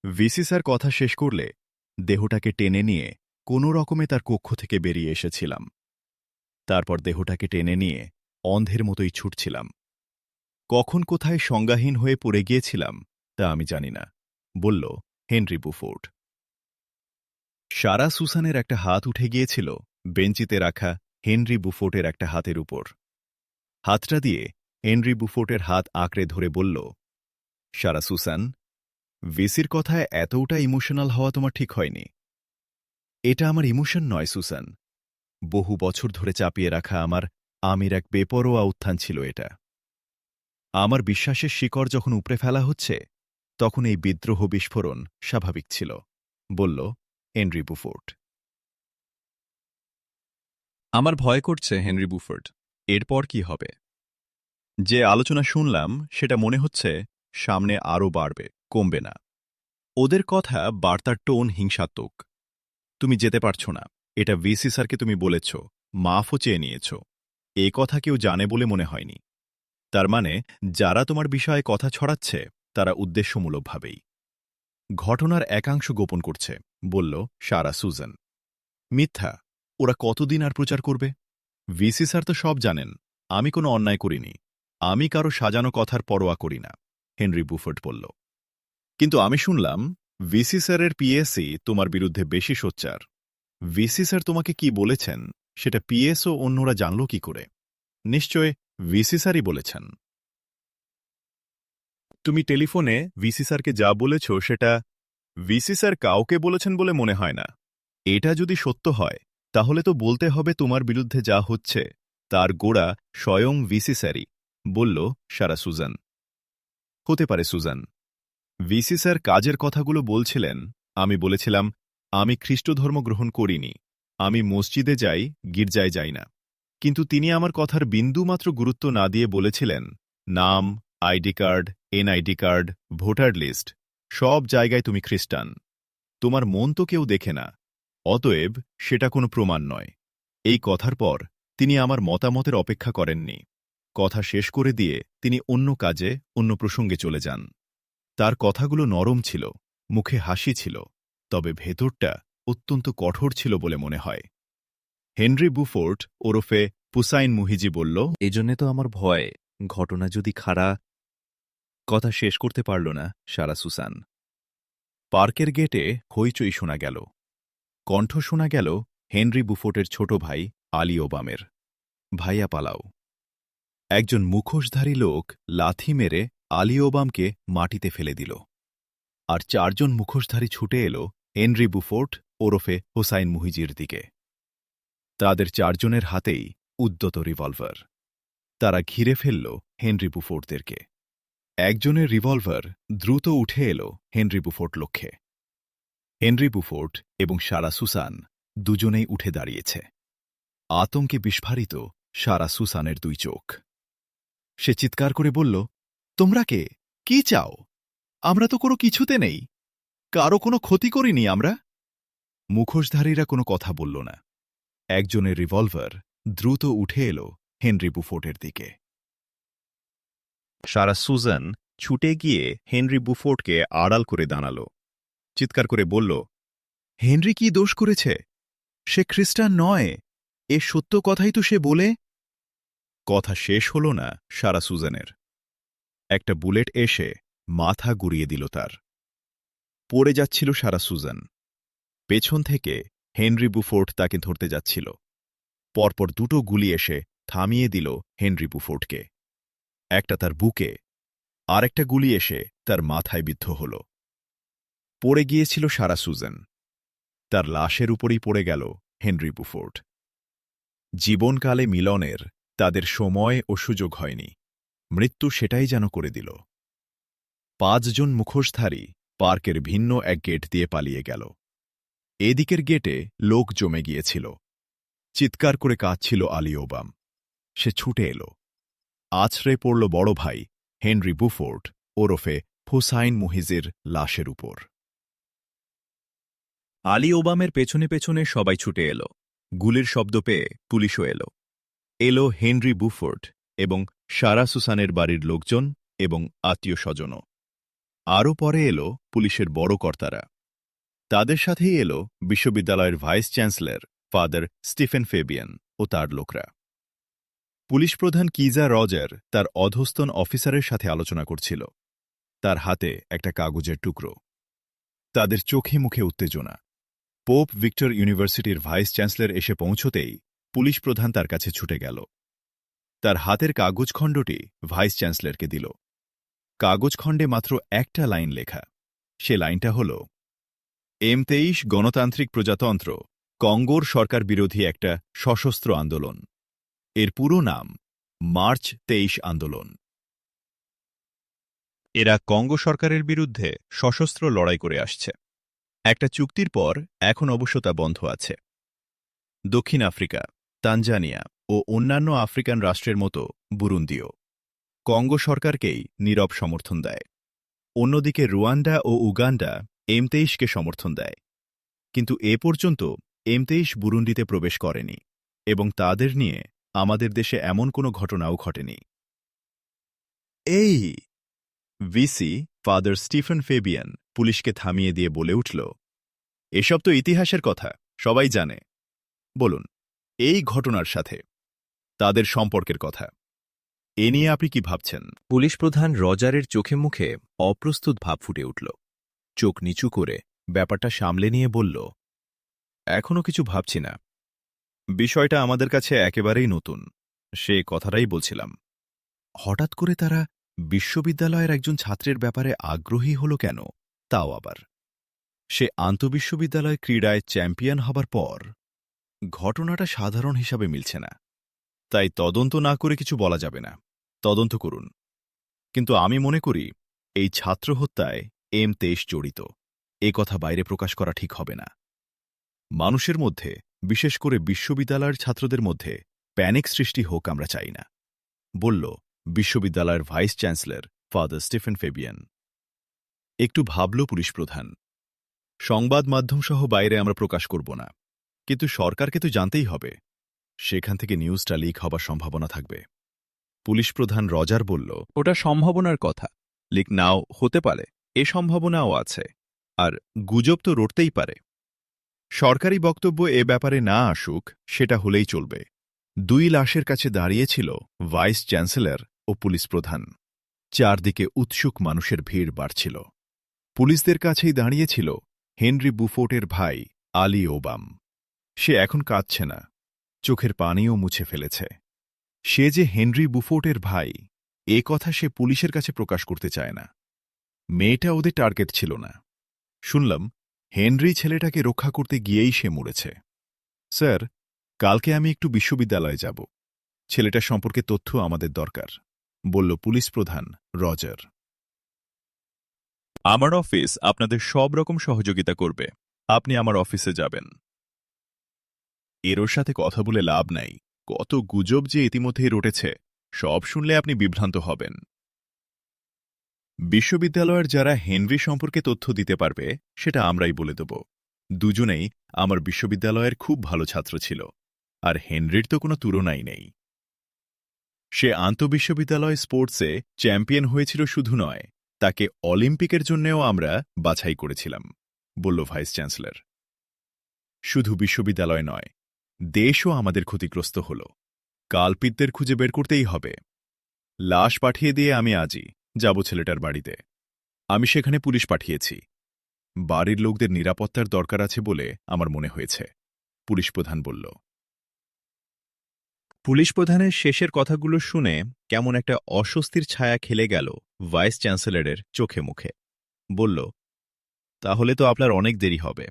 ভিসি স্যার কথা শেষ করলে দেহটাকে টেনে নিয়ে কোনো রকমে তার কক্ষ থেকে বেরিয়ে এসেছিলাম। তারপর দেহটাকে টেনে নিয়ে অন্ধের মতোই ছুটছিলাম। কখন কোথায় সংজ্ঞাহীন হয়ে পড়ে গিয়েছিলাম তা আমি জানি না, বলল হেনরি বুফোর্ড। সারা সুসানের একটা হাত উঠে গিয়েছিল বেঞ্চিতে রাখা হেনরি বুফোর্টের একটা হাতের উপর। হাতটা দিয়ে হেনরি বুফোর্টের হাত আঁকড়ে ধরে বলল, সারা সুসান, ভিসির কথায় এতটা ইমোশনাল হওয়া তোমার ঠিক হয়নি। এটা আমার ইমোশন নয় সুসান, বহু বছর ধরে চাপিয়ে রাখা আমার আমির এক বেপরোয়া উত্থান ছিল এটা। আমার বিশ্বাসের শিকড় যখন উপড়ে ফেলা হচ্ছে তখন এই বিদ্রোহ বিস্ফোরণ স্বাভাবিক ছিল, বলল হেনরি বুফোর্ড। আমার ভয় করছে হেনরি বুফোর্ড, এরপর কি হবে? যে আলোচনা শুনলাম সেটা মনে হচ্ছে সামনে আরও বাড়বে, কমবে না। ওদের কথা বার্তার টোন হিংসাত্মক। তুমি যেতে পারছ না, এটা ভিসি স্যারকে তুমি বলেছ, মাফও চেয়ে নিয়েছ। এ কথা কেউ জানে বলে মনে হয়নি। তার মানে যারা তোমার বিষয়ে কথা ছড়াচ্ছে তারা উদ্দেশ্যমূলকভাবেই ঘটনার একাংশ গোপন করছে, বলল সারা সুজান। মিথ্যা, ওরা কতদিন আর প্রচার করবে? ভিসি স্যার তো সব জানেন আমি কোনো অন্যায় করিনি। আমি কারো সাজানো কথার পরোয়া করি না, হেনরি বুফোর্ড বলল। কিন্তু আমি শুনলাম ভিসি স্যারের পিএসই তোমার বিরুদ্ধে বেশি সোচ্চার। ভিসি স্যার তোমাকে কি বলেছেন সেটা পিএস ও অন্যরা জানল কি করে? নিশ্চয় ভিসি স্যারই বলেছেন। তুমি টেলিফোনে ভিসি স্যারকে যা বলেছ সেটা ভিসি স্যার কাউকে বলেছেন বলে মনে হয় না। এটা যদি সত্য হয় তাহলে তো বলতে হবে তোমার বিরুদ্ধে যা হচ্ছে তার গোড়া স্বয়ং ভিসি স্যারই, বলল সারা সুজান। হতে পারে সুজান। ভিসি স্যার কাজের কথাগুলো বলছিলেন, আমি বলেছিলাম আমি খ্রিস্টধর্ম গ্রহণ করিনি, আমি মসজিদে যাই, গির্জায় যাই না। কিন্তু তিনি আমার কথার বিন্দুমাত্র গুরুত্ব না দিয়ে বলেছিলেন, নাম, ID card, NID card, voter list, সব জায়গায় তুমি খ্রিস্টান। তোমার মন তো কেউ দেখে না, অতএব সেটা কোনো প্রমাণ নয়। এই কথার পর তিনি আমার মতামতের অপেক্ষা করেননি। কথা শেষ করে দিয়ে তিনি অন্য কাজে, অন্য প্রসঙ্গে চলে যান। তার কথাগুলো নরম ছিল, মুখে হাসি ছিল, তবে ভেতরটা অত্যন্ত কঠোর ছিল বলে মনে হয়। হেনরি বুফোর্ড ওরফে পুসাইন মুহিজি বলল, এজন্যে তো আমার ভয়, ঘটনা যদি কথা শেষ করতে পারল না সারা সুসান। পার্কের গেটে হইচই শোনা গেল। কণ্ঠ শোনা গেল হেনরি বুফোর্টের ছোট ভাই আলী ওবামের। ভাইয়া পালাও। একজন মুখোশধারী লোক লাথি মেরে আলী ওবামকে মাটিতে ফেলে দিল। আর চারজন মুখোশধারী ছুটে এলো হেনরি বুফোর্ট ওরফে হোসাইন মুহিজির দিকে। তাদের চারজনের হাতেই উদ্যত রিভলভার। তারা ঘিরে ফেলল হেনরি বুফোর্টদেরকে। একজনের রিভলভার দ্রুত উঠে এলো হেনরি বুফোর্ট লক্ষ্যে। হেনরি বুফোর্ট এবং সারা সুসান দুজনেই উঠে দাঁড়িয়েছে। আতঙ্কে বিস্ফারিত সারা সুসানের দুই চোখ। সে চিৎকার করে বলল, তোমরা কে? কি চাও? আমরা তো কোনো কিছুতে নেই, কারো কোনো ক্ষতি করিনি আমরা। মুখোশধারীরা কোনো কথা বলল না। একজনের রিভলভার দ্রুত উঠে এলো হেনরি বুফোর্টের দিকে। সারা সুজান ছুটে গিয়ে হেনরি বুফোর্টকে আড়াল করে দাঁড়াল। চিৎকার করে বলল, হেনরি কি দোষ করেছে? সে খ্রিস্টান নয়, এ সত্য কথাই তো সে বলে। কথা শেষ হল না সারা সুজানের। একটা বুলেট এসে মাথা গুড়িয়ে দিল তার। পড়ে যাচ্ছিল সারা সুজান। পেছন থেকে হেনরি বুফোর্ট তাকে ধরতে যাচ্ছিল। পরপর দুটো গুলি এসে থামিয়ে দিল হেনরি বুফোর্টকে। একটা তার বুকে, আর একটা গুলি এসে তার মাথায় বিদ্ধ হল। পড়ে গিয়েছিল সারা সুজান। তার লাশের উপরই পড়ে গেল হেনরি বুফোর্ট। জীবনকালে মিলনের তাদের সময় ও সুযোগ হয়নি। মৃত্যু সেটাই যেন করে দিল। 5 জন মুখোশধারী পার্কের ভিন্ন এক গেট দিয়ে পালিয়ে গেল। এদিকের গেটে লোক জমে গিয়েছিল। চিৎকার করে কাঁদছিল আলী ওবাম। সে ছুটে এলো। আছড়ে পড়ল বড় ভাই হেনরি বুফোর্ড ওরফে হুসাইন মুহিজের লাশের উপর। আলী ওবামের পেছনে পেছনে সবাই ছুটে এলো। গুলির শব্দ পেয়ে পুলিশও এলো। এলো হেনরি বুফোর্ড এবং সারা সুসানের বাড়ির লোকজন এবং আত্মীয় স্বজনও। আরও পরে এলো পুলিশের বড় কর্তারা। তাদের সাথেই এলো বিশ্ববিদ্যালয়ের vice chancellor Father Stephen Fabian ও তার লোকরা। পুলিশ প্রধান কিজা রজার তার অধস্তন অফিসারের সাথে আলোচনা করছিল। তার হাতে একটা কাগজের টুকরো। তাদের চোখে মুখে উত্তেজনা। পোপ ভিক্টর ইউনিভার্সিটির ভাইস চ্যান্সেলর এসে পৌঁছতেই পুলিশ প্রধান তার কাছে ছুটে গেল। তার হাতের কাগজখণ্ডটি ভাইস চ্যান্সেলরকে দিল। কাগজখণ্ডে মাত্র একটা লাইন লেখা। সে লাইনটা হল, M23 গণতান্ত্রিক প্রজাতন্ত্র কঙ্গোর সরকার বিরোধী একটা সশস্ত্র আন্দোলন। এর পুরো নাম মার্চ 23 আন্দোলন। এরা কঙ্গো সরকারের বিরুদ্ধে সশস্ত্র লড়াই করে আসছে। একটা চুক্তির পর এখন অবশ্য তা বন্ধ আছে। দক্ষিণ আফ্রিকা, তানজানিয়া ও অন্যান্য আফ্রিকান রাষ্ট্রের মতো বুরুন্দিও কঙ্গো সরকারকেই নীরব সমর্থন দেয়। অন্যদিকে রুয়ান্ডা ও উগান্ডা M23কে সমর্থন দেয়। কিন্তু এ পর্যন্ত M23 বুরুন্ডিতে প্রবেশ করেনি এবং তাদের নিয়ে আমাদের দেশে এমন কোনো ঘটনাও ঘটেনি। এই ভিসি ফাদার স্টিফেন ফেবিয়ান পুলিশকে থামিয়ে দিয়ে বলে উঠল, এসব তো ইতিহাসের কথা, সবাই জানে। বলুন, এই ঘটনার সাথে তাদের সম্পর্কের কথা এ নিয়ে আপনি কি ভাবছেন? পুলিশ প্রধান রজারের চোখে মুখে অপ্রস্তুত ভাব ফুটে উঠল। চোখ নিচু করে ব্যাপারটা সামলে নিয়ে বলল, এখনো কিছু ভাবছি না। বিষয়টা আমাদের কাছে একেবারেই নতুন, সে কথাটাই বলছিলাম। হঠাৎ করে তারা বিশ্ববিদ্যালয়ের একজন ছাত্রের ব্যাপারে আগ্রহী হল কেন, তাও আবার সে আন্তঃবিশ্ববিদ্যালয় ক্রীড়ায় চ্যাম্পিয়ন হবার পর? ঘটনাটা সাধারণ হিসাবে মিলছে না। তাই তদন্ত না করে কিছু বলা যাবে না। তদন্ত করুন। কিন্তু আমি মনে করি এই ছাত্র হত্যায় M23 জড়িত। এ কথা বাইরে প্রকাশ করা ঠিক হবে না। মানুষের মধ্যে, বিশেষ করে বিশ্ববিদ্যালয়ের ছাত্রদের মধ্যে প্যানিক সৃষ্টি হোক আমরা চাই না, বলল বিশ্ববিদ্যালয়ের vice chancellor Father Stephen Fabian. একটু ভাবল পুলিশ প্রধান। সংবাদ মাধ্যমসহ বাইরে আমরা প্রকাশ করব না, কিন্তু সরকারকে তো জানতেই হবে। সেখান থেকে নিউজটা লিক হবার সম্ভাবনা থাকবে। পুলিশ প্রধান রজার বলল, ওটা সম্ভাবনার কথা। লিক নাও হতে পারে, এ সম্ভাবনাও আছে। আর গুজব তো রটতেই পারে। সরকারি বক্তব্য এ ব্যাপারে না আসুক, সেটা হলেই চলবে। 2 লাশের কাছে দাঁড়িয়েছিল ভাইস চ্যান্সেলর ও পুলিশ প্রধান। চারদিকে উৎসুক মানুষের ভিড় বাড়ছিল। পুলিশদের কাছেই দাঁড়িয়েছিল হেনরি বুফোর্টের ভাই আলী ওবাম। সে এখন কাঁদছে না, চোখের পানিও মুছে ফেলেছে। সে যে হেনরি বুফোর্টের ভাই, এ কথা সে পুলিশের কাছে প্রকাশ করতে চায় না। মেয়েটা ওদের টার্গেট ছিল না। শুনলাম হেনরি ছেলেটাকে রক্ষা করতে গিয়েই সে মরেছে। স্যার, কালকে আমি একটু বিশ্ববিদ্যালয়ে যাব। ছেলেটা সম্পর্কে তথ্য আমাদের দরকার, বলল পুলিশ প্রধান রজার। আমার অফিস আপনাদের সব রকম সহযোগিতা করবে। আপনি আমার অফিসে যাবেন। এর সাথে কথা বলে লাভ নাই। কত গুজব যে ইতিমধ্যেই রটেছে, সব শুনলে আপনি বিভ্রান্ত হবেন। বিশ্ববিদ্যালয়ের যারা হেনরি সম্পর্কে তথ্য দিতে পারবে সেটা আমরাই বলে দেব। দুজনেই আমার বিশ্ববিদ্যালয়ের খুব ভালো ছাত্র ছিল, আর হেনরির তো কোনো তুলনাই নেই। সে আন্তঃবিশ্ববিদ্যালয় স্পোর্টসে চ্যাম্পিয়ন হয়েছিল শুধু নয়, তাকে অলিম্পিকের জন্যেও আমরা বাছাই করেছিলাম, বলল ভাইস চ্যান্সেলর। শুধু বিশ্ববিদ্যালয় নয়, দেশও আমাদের ক্ষতিগ্রস্ত হল। কালপিতদের খুঁজে বের করতেই হবে। লাশ পাঠিয়ে দিয়ে আমি আজই যাব ছেলেটার বাড়িতে। আমি সেখানে পুলিশ পাঠিয়েছি। বাড়ির লোকদের নিরাপত্তার দরকার আছে বলে আমার মনে হয়েছে, পুলিশ প্রধান বলল। পুলিশ প্রধানের শেষের কথাগুলো শুনে কেমন একটা অস্বস্তির ছায়া খেলে গেল ভাইস চ্যান্সেলরের চোখে মুখে। বলল, তাহলে তো আপনার অনেক দেরি হবে।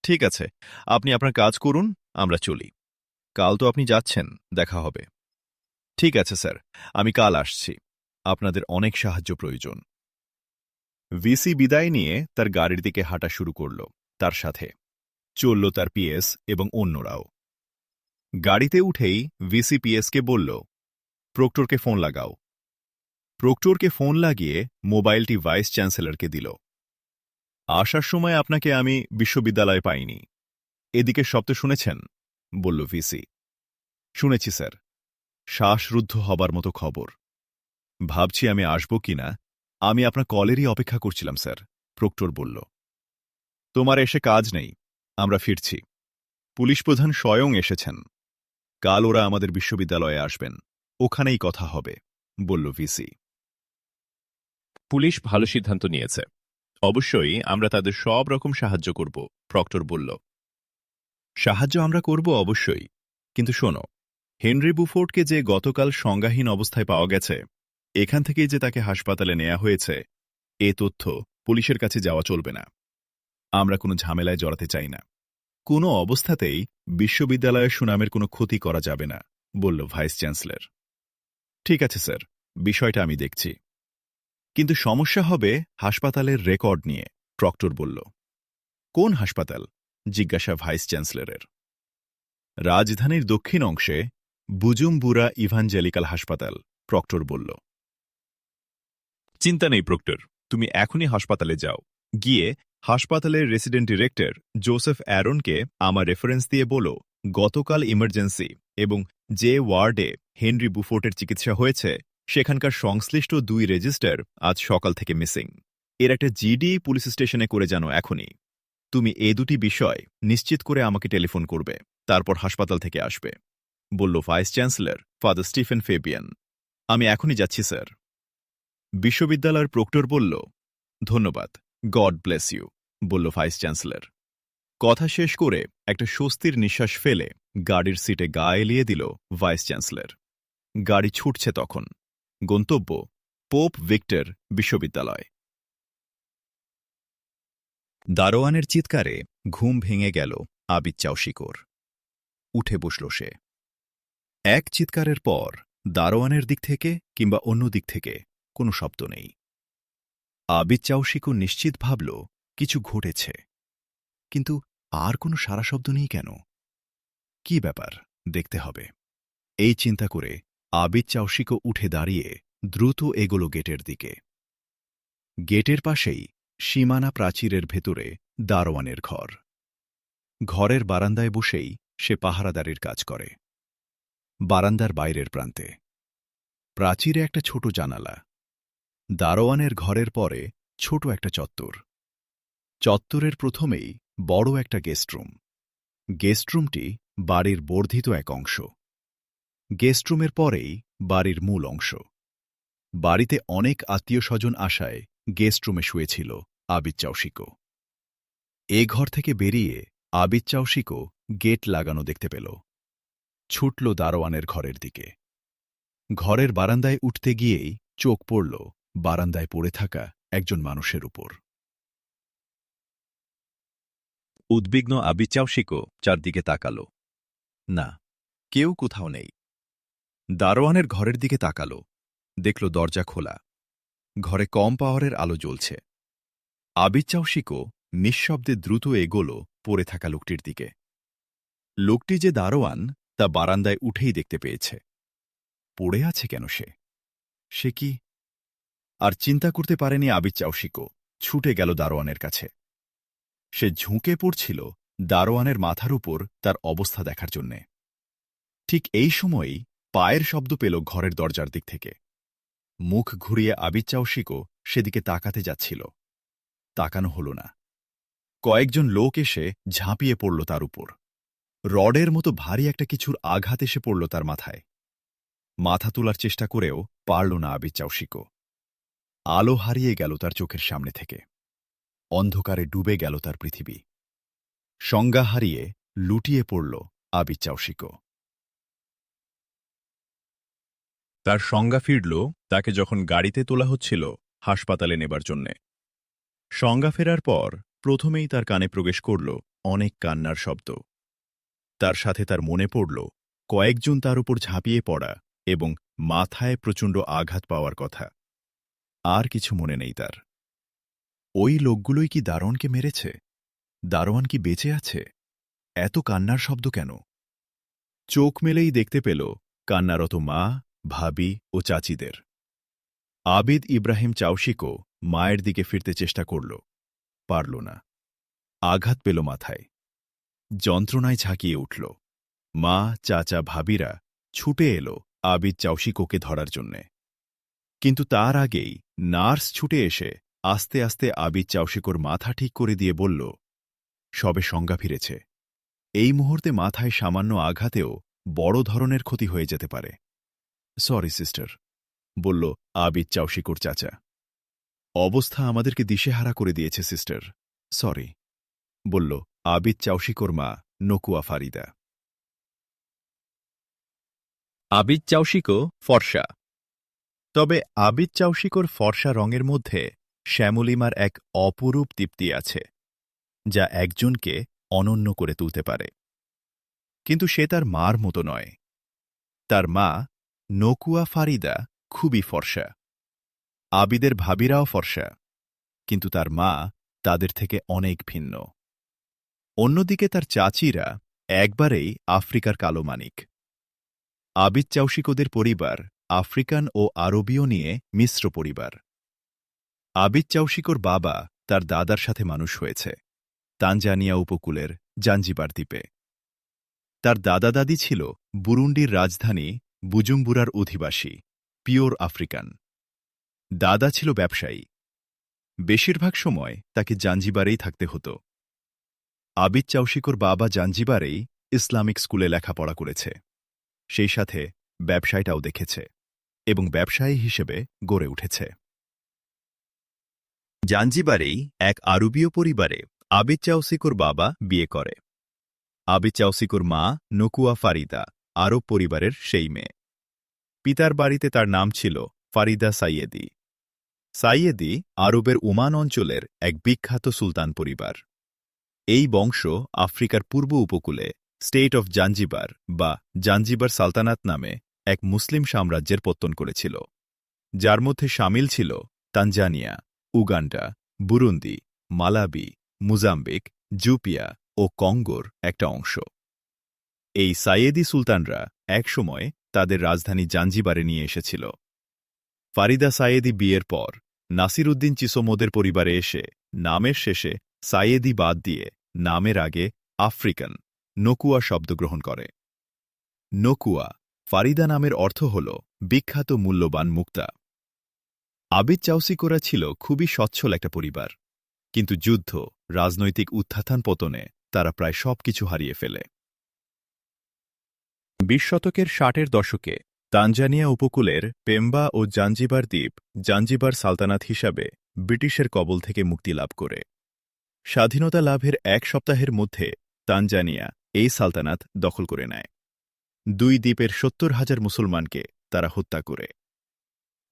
ঠিক আছে, আপনি আপনার কাজ করুন, আমরা চলি। কাল তো আপনি যাচ্ছেন, দেখা হবে। ঠিক আছে স্যার, আমি কাল আসছি। আপনাদের অনেক সাহায্য প্রয়োজন। ভিসি বিদায় নিয়ে তার গাড়ির দিকে হাঁটা শুরু করল। তার সাথে চলল তার পিএস এবং অন্যরাও। গাড়িতে উঠেই ভিসি পিএসকে বলল, প্রক্টরকে ফোন লাগাও। প্রক্টরকে ফোন লাগিয়ে মোবাইলটি ভাইস চ্যান্সেলরকে দিল। আসার সময় আপনাকে আমি বিশ্ববিদ্যালয়ে পাইনি। এদিকে শব্দ শুনেছেন? বলল ভিসি। শুনেছি স্যার, শ্বাসরুদ্ধ হবার মতো খবর। ভাবছি আমি আসব কিনা। আমি আপনার কলেরই অপেক্ষা করছিলাম স্যার, প্রক্টর বলল। তোমার এসে কাজ নেই, আমরা ফিরছি। পুলিশ প্রধান স্বয়ং এসেছেন। কাল ওরা আমাদের বিশ্ববিদ্যালয়ে আসবেন, ওখানেই কথা হবে, বলল ভিসি। পুলিশ ভালো সিদ্ধান্ত নিয়েছে। অবশ্যই আমরা তাদের সব রকম সাহায্য করব, প্রক্টর বলল। সাহায্য আমরা করব অবশ্যই, কিন্তু শোনো, হেনরি বুফোর্ডকে যে গতকাল সংজ্ঞাহীন অবস্থায় পাওয়া গেছে, এখান থেকেই যে তাকে হাসপাতালে নেওয়া হয়েছে, এ তথ্য পুলিশের কাছে যাওয়া চলবে না। আমরা কোনো ঝামেলায় জড়াতে চাই না। কোনো অবস্থাতেই বিশ্ববিদ্যালয়ের সুনামের কোনো ক্ষতি করা যাবে না, বলল ভাইস চ্যান্সেলর। ঠিক আছে স্যার, বিষয়টা আমি দেখছি। কিন্তু সমস্যা হবে হাসপাতালের রেকর্ড নিয়ে, প্রক্টর বলল। কোন হাসপাতাল? জিজ্ঞাসা ভাইস চ্যান্সেলরের। রাজধানীর দক্ষিণ অংশে বুজুমবুরা ইভাঞ্জেলিক্যাল হাসপাতাল, প্রক্টর বলল। চিন্তা নেই প্রক্টর, তুমি এখনই হাসপাতালে যাও। গিয়ে হাসপাতালের রেসিডেন্ট ডিরেক্টর জোসেফ অ্যারনকে আমার রেফারেন্স দিয়ে বলো, গতকাল ইমার্জেন্সি এবং যে ওয়ার্ডে হেনরি বুফোর্টের চিকিৎসা হয়েছে সেখানকার সংশ্লিষ্ট 2 রেজিস্টার আজ সকাল থেকে মিসিং। এর একটা জিডি পুলিশ স্টেশনে করে জানো এখনই। তুমি এই দুটি বিষয় নিশ্চিত করে আমাকে টেলিফোন করবে, তারপর হাসপাতাল থেকে আসবে, বলল vice chancellor Father Stephen Fabian. আমি এখনই যাচ্ছি স্যার। বিশ্ববিদ্যালয়ের প্রক্টর বলল, ধন্যবাদ, গড ব্লেস ইউ, বলল ভাইস চ্যান্সেলর। কথা শেষ করে একটা স্বস্তির নিঃশ্বাস ফেলে গাড়ির সিটে গা এলিয়ে দিল ভাইস চ্যান্সেলর। গাড়ি ছুটছে তখন। গন্তব্য পোপ ভিক্টর বিশ্ববিদ্যালয়। দারোয়ানের চিৎকারে ঘুম ভেঙে গেল আবিদ চাউশিকোর। উঠে বসল সে। এক চিৎকারের পর দারোয়ানের দিক থেকে কিংবা অন্য দিক থেকে কোনো শব্দ নেই। আবিদ চাউশিকো নিশ্চিত ভাবল কিছু ঘটেছে, কিন্তু আর কোনো সারা শব্দ নেই কেন? কি ব্যাপার, দেখতে হবে। এই চিন্তা করে আবিদ চাউশিকো উঠে দাঁড়িয়ে দ্রুত এগোল গেটের দিকে। গেটের পাশেই সীমানা প্রাচীরের ভেতরে দারোয়ানের ঘর। ঘরের বারান্দায় বসেই সে পাহারাদারির কাজ করে। বারান্দার বাইরের প্রান্তে প্রাচীরে একটা ছোট জানালা। দারোয়ানের ঘরের পরে ছোট একটা চত্বর। চত্বরের প্রথমেই বড় একটা গেস্টরুম। গেস্টরুমটি বাড়ির বর্ধিত এক অংশ। গেস্টরুমের পরেই বাড়ির মূল অংশ। বাড়িতে অনেক আত্মীয় স্বজন আসায় গেস্টরুমে শুয়েছিল আবিদ চাউশিকো। এ ঘর থেকে বেরিয়ে আবিদ চাউশিকো গেট লাগানো দেখতে পেল। ছুটল দারোয়ানের ঘরের দিকে। ঘরের বারান্দায় উঠতে গিয়েই চোখ পড়ল বারান্দায় পড়ে থাকা একজন মানুষের উপর। উদ্বিগ্ন আবিদ চাউশিকো চারদিকে তাকাল। না, কেউ কোথাও নেই। দারোয়ানের ঘরের দিকে তাকাল, দেখল দরজা খোলা। ঘরে কম পাওয়ারের আলো জ্বলছে। আবিদ চাউশিকো নিঃশব্দে দ্রুত এগোল পড়ে থাকা লোকটির দিকে। লোকটি যে দারোয়ান তা বারান্দায় উঠেই দেখতে পেয়েছে। পড়ে আছে কেন সে? সে কি? আর চিন্তা করতে পারেনি আবিদ চাউশিকো, ছুটে গেল দারোয়ানের কাছে। সে ঝুঁকে পড়ছিল দারোয়ানের মাথার উপর তার অবস্থা দেখার জন্যে। ঠিক এই সময়ই পায়ের শব্দ পেল ঘরের দরজার দিক থেকে। মুখ ঘুরিয়ে আবিদ চাউশিকো সেদিকে তাকাতে যাচ্ছিল। তাকানো হল না। কয়েকজন লোক এসে ঝাঁপিয়ে পড়ল তার উপর। রডের মতো ভারী একটা কিছুর আঘাত এসে পড়ল তার মাথায়। মাথা তোলার চেষ্টা করেও পারল না আবিদ চাউশিকো। আলো হারিয়ে গেল তার চোখের সামনে থেকে। অন্ধকারে ডুবে গেল তার পৃথিবী। সংজ্ঞা হারিয়ে লুটিয়ে পড়ল আবিদ চাউশিকো। তার সংজ্ঞা ফিরল তাকে যখন গাড়িতে তোলা হচ্ছিল হাসপাতালে নেবার জন্যে। সংজ্ঞা ফেরার পর প্রথমেই তার কানে প্রবেশ করল অনেক কান্নার শব্দ। তার সাথে তার মনে পড়ল কয়েকজন তার উপর ঝাঁপিয়ে পড়া এবং মাথায় প্রচণ্ড আঘাত পাওয়ার কথা। আর কিছু মনে নেই তার। ওই লোকগুলোই কি দারোয়ানকে মেরেছে? দারোয়ান কি বেঁচে আছে? এত কান্নার শব্দ কেন? চোখ মেলেই দেখতে পেল কান্নারত মা, ভাবি ও চাচিদের। আবিদ ইব্রাহিম চাউশিকও মায়ের দিকে ফিরতে চেষ্টা করল, পারল না। আঘাত পেল মাথায়। যন্ত্রণায় ঝাঁকিয়ে উঠল। মা, চাচা, ভাবিরা ছুটে এলো আবিদ চাউশিকোকে ধরার জন্যে। কিন্তু তার আগেই নার্স ছুটে এসে আস্তে আস্তে আবিদ চাউশিকোর মাথা ঠিক করে দিয়ে বলল, সবে সংজ্ঞা ফিরেছে। এই মুহূর্তে মাথায় সামান্য আঘাতেও বড় ধরনের ক্ষতি হয়ে যেতে পারে। সরি সিস্টার, বলল আবিদ চাউশিকোর চাচা। অবস্থা আমাদেরকে দিশেহারা করে দিয়েছে সিস্টার, সরি, বলল আবিদ চাউশিকোর মা নকুয়া ফারিদা। আবিদ চাউশিকো ফর্সা। তবে আবিদ চাউশিকোর ফর্সা রঙের মধ্যে শ্যামলিমার এক অপরূপ দীপ্তি আছে, যা একজনকে অনন্য করে তুলতে পারে। কিন্তু সে তার মার মতো নয়। তার মা নকুয়া ফারিদা খুবই ফর্সা। আবিদের ভাবিরাও ফর্সা, কিন্তু তার মা তাদের থেকে অনেক ভিন্ন। অন্যদিকে তার চাচিরা একবারেই আফ্রিকার কালো মানিক। আবিদ চাউশিকোদের পরিবার আফ্রিকান ও আরবীয় নিয়ে মিশ্র পরিবার। আবিদ চাউশিকোর বাবা তার দাদার সাথে মানুষ হয়েছে তানজানিয়া উপকূলের জাঞ্জিবার দ্বীপে। তার দাদা দাদি ছিল বুরুন্ডির রাজধানী বুজুম্বুরার অধিবাসী, পিওর আফ্রিকান। দাদা ছিল ব্যবসায়ী। বেশিরভাগ সময় তাকে জাঞ্জিবারেই থাকতে হতো। আবিদ চাউশিকোর বাবা জাঞ্জিবারেই ইসলামিক স্কুলে লেখাপড়া করেছে, সেই সাথে ব্যবসায়টাও দেখেছে এবং ব্যবসায়ী হিসেবে গড়ে উঠেছে। জাঞ্জিবারেই এক আরবীয় পরিবারে আবিদ চাউশিকোর বাবা বিয়ে করে। আবিদ চাউশিকোর মা নকুয়া ফারিদা আরব পরিবারের সেই মেয়ে। পিতার বাড়িতে তার নাম ছিল ফারিদা সাইয়েদি। সাইয়েদি আরবের ওমান অঞ্চলের এক বিখ্যাত সুলতান পরিবার। এই বংশ আফ্রিকার পূর্ব উপকূলে স্টেট অফ জাঞ্জিবার বা জাঞ্জিবার সালতানাত নামে এক মুসলিম সাম্রাজ্যের পত্তন করেছিল, যার মধ্যে শামিল ছিল Tanzania, Uganda, Burundi, Malawi, Mozambique, জুপিয়া ও কঙ্গোর একটা অংশ। এই সাইয়েদি সুলতানরা একসময় তাদের রাজধানী জাঞ্জিবারে নিয়ে এসেছিল। ফারিদা সাইয়েদি বিয়ের পর নাসিরউদ্দিন চিসোমোদের পরিবারে এসে নামের শেষে সাইয়েদি বাদ দিয়ে নামের আগে আফ্রিকান নকুয়া শব্দ গ্রহণ করে। নকুয়া ফারিদা নামের অর্থ হল বিখ্যাত মূল্যবান মুক্তা। আবিদ চাউশিকোরা ছিল খুবই সচ্ছল একটা পরিবার, কিন্তু যুদ্ধ, রাজনৈতিক উত্থান পতনে তারা প্রায় সবকিছু হারিয়ে ফেলে। ২০ শতকের ৬০-এর দশকে তানজানিয়া উপকূলের পেম্বা ও জাঞ্জিবার দ্বীপ জাঞ্জিবার সালতানাত হিসাবে ব্রিটিশের কবল থেকে মুক্তি লাভ করে। স্বাধীনতা লাভের এক সপ্তাহের মধ্যে তানজানিয়া এই সালতানাত দখল করে নেয়। দুই দ্বীপের ৭০,০০০ মুসলমানকে তারা হত্যা করে।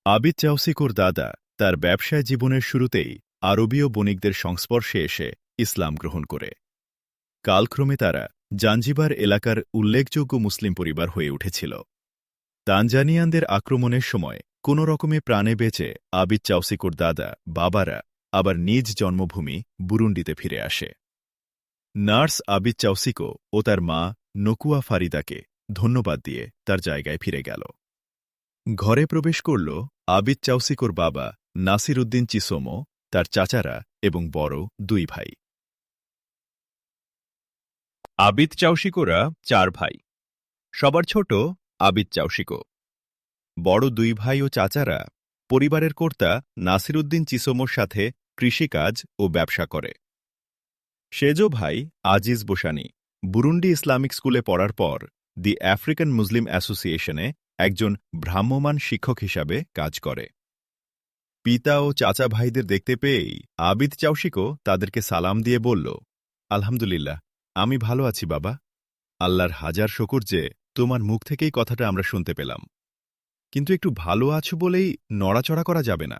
আবিদ চাউশিকোর দাদা তার ব্যবসায় জীবনের শুরুতেই আরবীয় বণিকদের সংস্পর্শে এসে ইসলাম গ্রহণ করে। কালক্রমে তারা জাঞ্জিবার এলাকার উল্লেখযোগ্য মুসলিম পরিবার হয়ে উঠেছিল। তানজানিয়ানদের আক্রমণের সময় কোনো রকমে প্রাণে বেঁচে আবিদ চাউশিকোর দাদা, বাবারা আবার নিজ জন্মভূমি বুরুন্ডিতে ফিরে আসে। নার্স আবিদ চাউশিকো ও তার মা নকুয়া ফারিদাকে ধন্যবাদ দিয়ে তার জায়গায় ফিরে গেল। ঘরে প্রবেশ করল আবিদ চাউশিকোর বাবা নাসিরউদ্দিন চিসোমো, তার চাচারা এবং বড় দুই ভাই। আবিদ চাউশিকোরা ৪ ভাই। সবার ছোট আবিদ চাউশিকো। বড় দুই ভাই ও চাচারা পরিবারের কর্তা নাসিরউদ্দিন চিসোমোর সাথে কৃষিকাজ ও ব্যবসা করে। সেজ ভাই আজিজ বোসানি বুরুন্ডি ইসলামিক স্কুলে পড়ার পর দি আফ্রিকান মুসলিম অ্যাসোসিয়েশনে একজন ভ্রাম্যমাণ শিক্ষক হিসাবে কাজ করে। পিতা ও চাচা ভাইদের দেখতে পেয়েই আবিদ চাউশিকো তাদেরকে সালাম দিয়ে বলল, আলহামদুলিল্লাহ, আমি ভালো আছি বাবা। আল্লাহর হাজার শকর যে তোমার মুখ থেকেই কথাটা আমরা শুনতে পেলাম। কিন্তু একটু ভালো আছো বলেই নড়াচড়া করা যাবে না।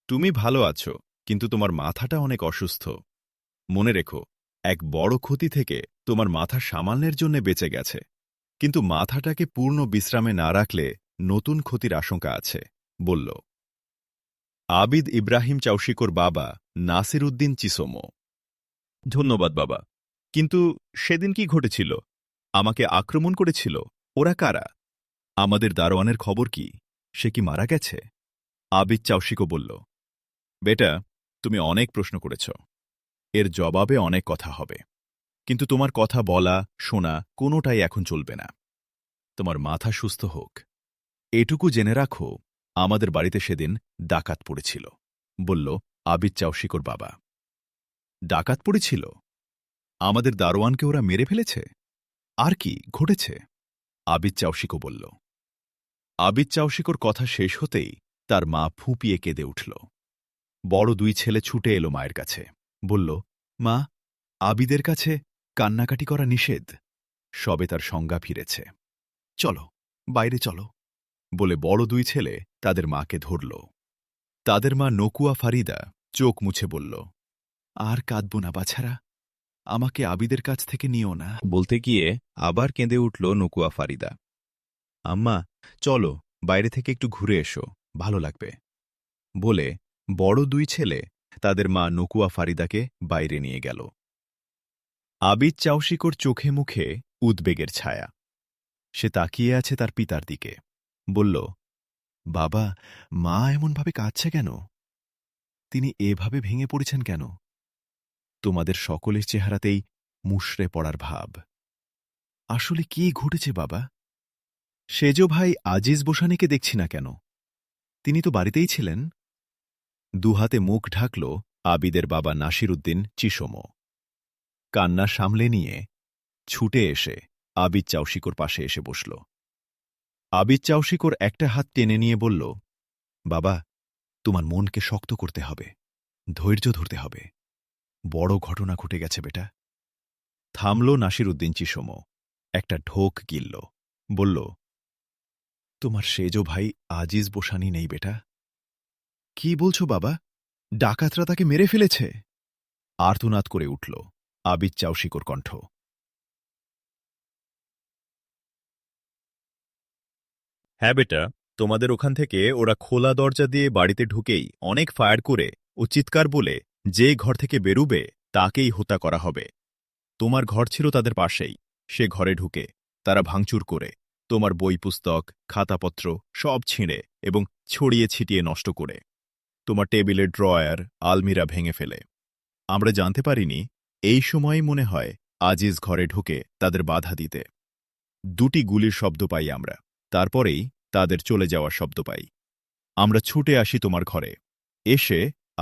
তুমি ভালো আছো, কিন্তু তোমার মাথাটা অনেক অসুস্থ। মনে রেখো, এক বড় ক্ষতি থেকে তোমার মাথা সামালের জন্য বেঁচে গেছে, কিন্তু মাথাটাকে পূর্ণ বিশ্রামে না রাখলে নতুন ক্ষতির আশঙ্কা আছে, বলল। আবিদ ইব্রাহিম চাউশিকোর বাবা নাসির উদ্দিন চিসোমো। ধন্যবাদ বাবা। কিন্তু সেদিন কি ঘটেছিল? আমাকে আক্রমণ করেছিল? ওরা কারা? আমাদের দারোয়ানের খবর কি? সে কি মারা গেছে? আবিদ চাউশিকো বলল। বেটা, তুমি অনেক প্রশ্ন করেছ। এর জবাবে অনেক কথা হবে। কিন্তু তোমার কথা বলা, শোনা কোনোটাই এখন চলবে না। তোমার মাথা সুস্থ হোক। এটুকু জেনে রাখো, আমাদের বাড়িতে সেদিন ডাকাত পড়েছিল, বলল আবিদ চাউশিকোর বাবা। ডাকাত পড়েছিল? আমাদের দারোয়ানকে ওরা মেরে ফেলেছে? আর কি ঘটেছে? আবিদ চাউশিকো বলল। আবিদ চাউশিকোর কথা শেষ হতেই তার মা ফুঁপিয়ে কেঁদে উঠল। বড় দুই ছেলে ছুটে এলো মায়ের কাছে, বলল, মা, আবিদের কাছে কান্নাকাটি করা নিষেধ। সবে তার সংজ্ঞা ফিরেছে। চলো, বাইরে চলো, বলে বড় দুই ছেলে তাদের মাকে ধরল। তাদের মা নকুয়া ফারিদা চোখ মুছে বলল, আর কাঁদব না বাছারা, আমাকে আবিদের কাছ থেকে নিও না। বলতে গিয়ে আবার কেঁদে উঠল নকুয়া ফারিদা। আম্মা, চলো, বাইরে থেকে একটু ঘুরে এসো, ভালো লাগবে, বলে বড় দুই ছেলে তাদের মা নকুয়া ফারিদাকে বাইরে নিয়ে গেল। আবিদ চাউশিকোর চোখে মুখে উদ্বেগের ছায়া। সে তাকিয়ে আছে তার পিতার দিকে, বলল, বাবা, মা এমনভাবে কাঁদছে কেন? তিনি এভাবে ভেঙে পড়েছেন কেন? তোমাদের সকলের চেহারাতেই মুষড়ে পড়ার ভাব। আসলে কি ঘটেছে বাবা? সেজ ভাই আজিজ বোসানিকে দেখছি না কেন? তিনি তো বাড়িতেই ছিলেন। দুহাতে মুখ ঢাকল আবিদের বাবা নাসির উদ্দিন চিসোমো। কান্না সামলে নিয়ে ছুটে এসে আবিদ চাউশিকোর পাশে এসে বসল। আবিদ চাউশিকোর একটা হাত টেনে নিয়ে বলল, বাবা, তোমার মনকে শক্ত করতে হবে, ধৈর্য ধরতে হবে। বড় ঘটনা ঘটে গেছে বেটা। থামল নাসির উদ্দিন চিসোমো, একটা ঢোক গিলল, বলল, তোমার সেজ ভাই আজিজ বোসানি নেই বেটা। কি বলছো বাবা? ডাকাতরা তাকে মেরে ফেলেছে? আর্তনাদ করে উঠল আবিদ চাউশিকোর কণ্ঠ। হ্যাঁ বেটা, তোমাদের ওখান থেকে ওরা খোলা দরজা দিয়ে বাড়িতে ঢুকেই অনেক ফায়ার করে ও চিৎকার বলে যে ঘর থেকে বেরুবে তাকেই হত্যা করা হবে। তোমার ঘর ছিল তাদের পাশেই। সে ঘরে ঢুকে তারা ভাঙচুর করে তোমার বই পুস্তক, খাতাপত্র সব ছিঁড়ে এবং ছড়িয়ে ছিটিয়ে নষ্ট করে তোমার টেবিলের ড্রয়ার, আলমিরা ভেঙে ফেলে। আমরা জানতে পারিনি এই সময়ই মনে হয় আজিজ ঘরে ঢুকে তাদের বাধা দিতে। দুটি গুলির শব্দ পাই আমরা, তারপরেই তাদের চলে যাওয়ার শব্দ পাই। আমরা ছুটে আসি তোমার ঘরে, এসে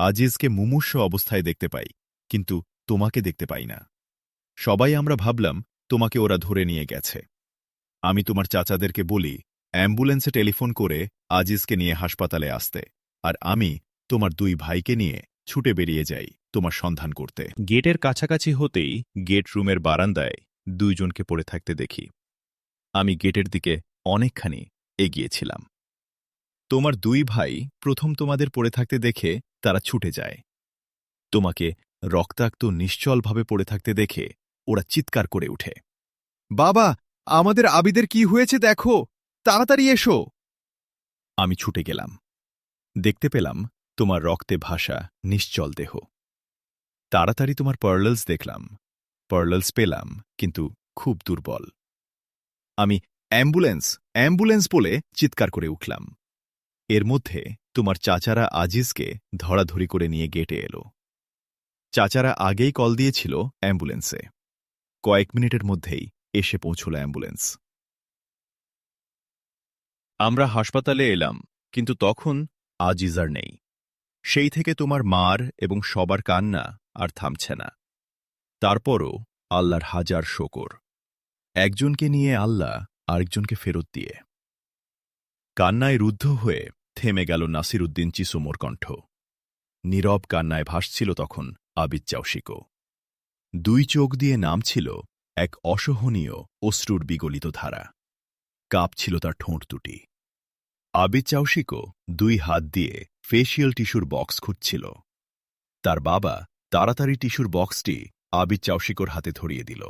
আজিজকে মুমূর্ষু অবস্থায় দেখতে পাই, কিন্তু তোমাকে দেখতে পাই না। সবাই আমরা ভাবলাম তোমাকে ওরা ধরে নিয়ে গেছে। আমি তোমার চাচাদেরকে বলি অ্যাম্বুলেন্সে টেলিফোন করে আজিজকে নিয়ে হাসপাতালে আসতে, আর আমি তোমার দুই ভাইকে নিয়ে ছুটে বেরিয়ে যাই তোমার সন্ধান করতে। গেটের কাছাকাছি হতেই গেট রুমের বারান্দায় দুইজনকে পড়ে থাকতে দেখি। আমি গেটের দিকে অনেকখানি এগিয়েছিলাম। তোমার দুই ভাই প্রথম তোমাদের পড়ে থাকতে দেখে তারা ছুটে যায়। তোমাকে রক্তাক্ত নিশ্চলভাবে পড়ে থাকতে দেখে ওরা চিৎকার করে উঠে, বাবা, আমাদের আবিদের কি হয়েছে দেখো, তাড়াতাড়ি এসো। আমি ছুটে গেলাম। দেখতে পেলাম তোমার রক্তে ভাসা নিশ্চল দেহ। তাড়াতাড়ি তোমার পার্লস দেখলাম। পার্লস পেলাম, কিন্তু খুব দুর্বল। আমি অ্যাম্বুলেন্স, অ্যাম্বুলেন্স বলে চিৎকার করে উঠলাম। এর মধ্যে তোমার চাচারা আজিজকে ধরাধরি করে নিয়ে গেটে এলো। চাচারা আগেই কল দিয়েছিল অ্যাম্বুলেন্সে। কয়েক মিনিটের মধ্যেই এসে পৌঁছল অ্যাম্বুলেন্স। আমরা হাসপাতালে এলাম, কিন্তু তখন আজিজ আর নেই। সেই থেকে তোমার মার এবং সবার কান্না আর থামছে না। তারপরও আল্লাহর হাজার শকর, একজনকে নিয়ে আল্লাহ আরেকজনকে ফেরত দিয়ে। কান্নায় রুদ্ধ হয়ে থেমে গেল নাসির উদ্দিন চিসোমোর কণ্ঠ। নীরব কান্নায় ভাসছিল তখন আবিদ চাউশিকো। দুই চোখ দিয়ে নামছিল এক অসহনীয় অশ্রুর বিগলিত ধারা। কাঁপছিল তার ঠোঁট দুটি। আবিদ চাউশিকো দুই হাত দিয়ে ফেসিয়াল টিস্যুর বক্স খুঁজছিল। তার বাবা তাড়াতাড়ি টিস্যুর বক্সটি আবিদ চাউশিকোর হাতে ধরিয়ে দিল।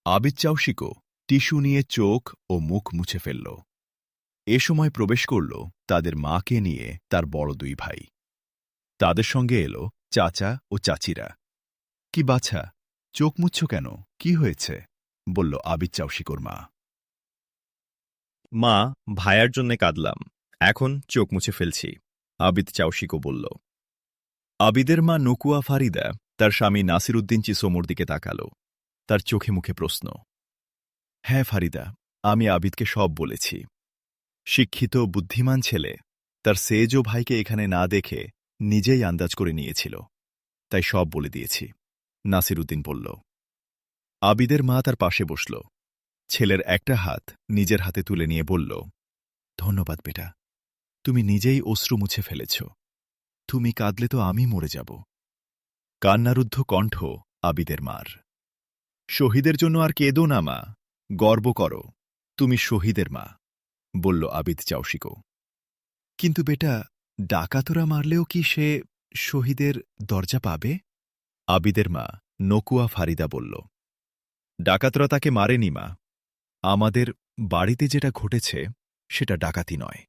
আবিদ চাউশিকো টিস্যু নিয়ে চোখ ও মুখ মুছে ফেলল। এ সময় প্রবেশ করল তাদের মাকে নিয়ে তার বড় দুই ভাই। তাদের সঙ্গে এলো চাচা ও চাচিরা। কি বাছা, চোখ মুচ্ছ কেন? কি হয়েছে? বলল আবিদ চাউশিকোর মা। মা, ভাইয়ার জন্যে কাঁদলাম, এখন চোখ মুছে ফেলছি, আবিদ চাউশিকো বলল। আবিদের মা নকুয়া ফারিদা তার স্বামী নাসির উদ্দিন চিসোমোর দিকে তাকাল। তার চোখে মুখে প্রশ্ন। হ্যাঁ ফারিদা, আমি আবিদকে সব বলেছি। শিক্ষিত বুদ্ধিমান ছেলে, তার সেজো ভাইকে এখানে না দেখে নিজেই আন্দাজ করে নিয়েছিল, তাই সব বলে দিয়েছি, নাসির উদ্দিন বলল। আবিদের মা তার পাশে বসল। ছেলের একটা হাত নিজের হাতে তুলে নিয়ে বলল, ধন্যবাদ বেটা, তুমি নিজেই অশ্রু মুছে ফেলেছ। তুমি কাঁদলে তো আমি মরে যাব। কান্নারুদ্ধ কণ্ঠ আবিদের মার। শহীদের জন্য আর কেঁদো না মা, গর্ব করো, তুমি শহীদের মা, বলল আবিদ চাউশিকো। কিন্তু বেটা, ডাকাতরা মারলেও কি সে শহীদের দরজা পাবে? আবিদের মা নকুয়া ফারিদা বলল। ডাকাতরা তাকে মারেনি মা, আমাদের বাড়িতে যেটা ঘটেছে সেটা ডাকাতি নয়,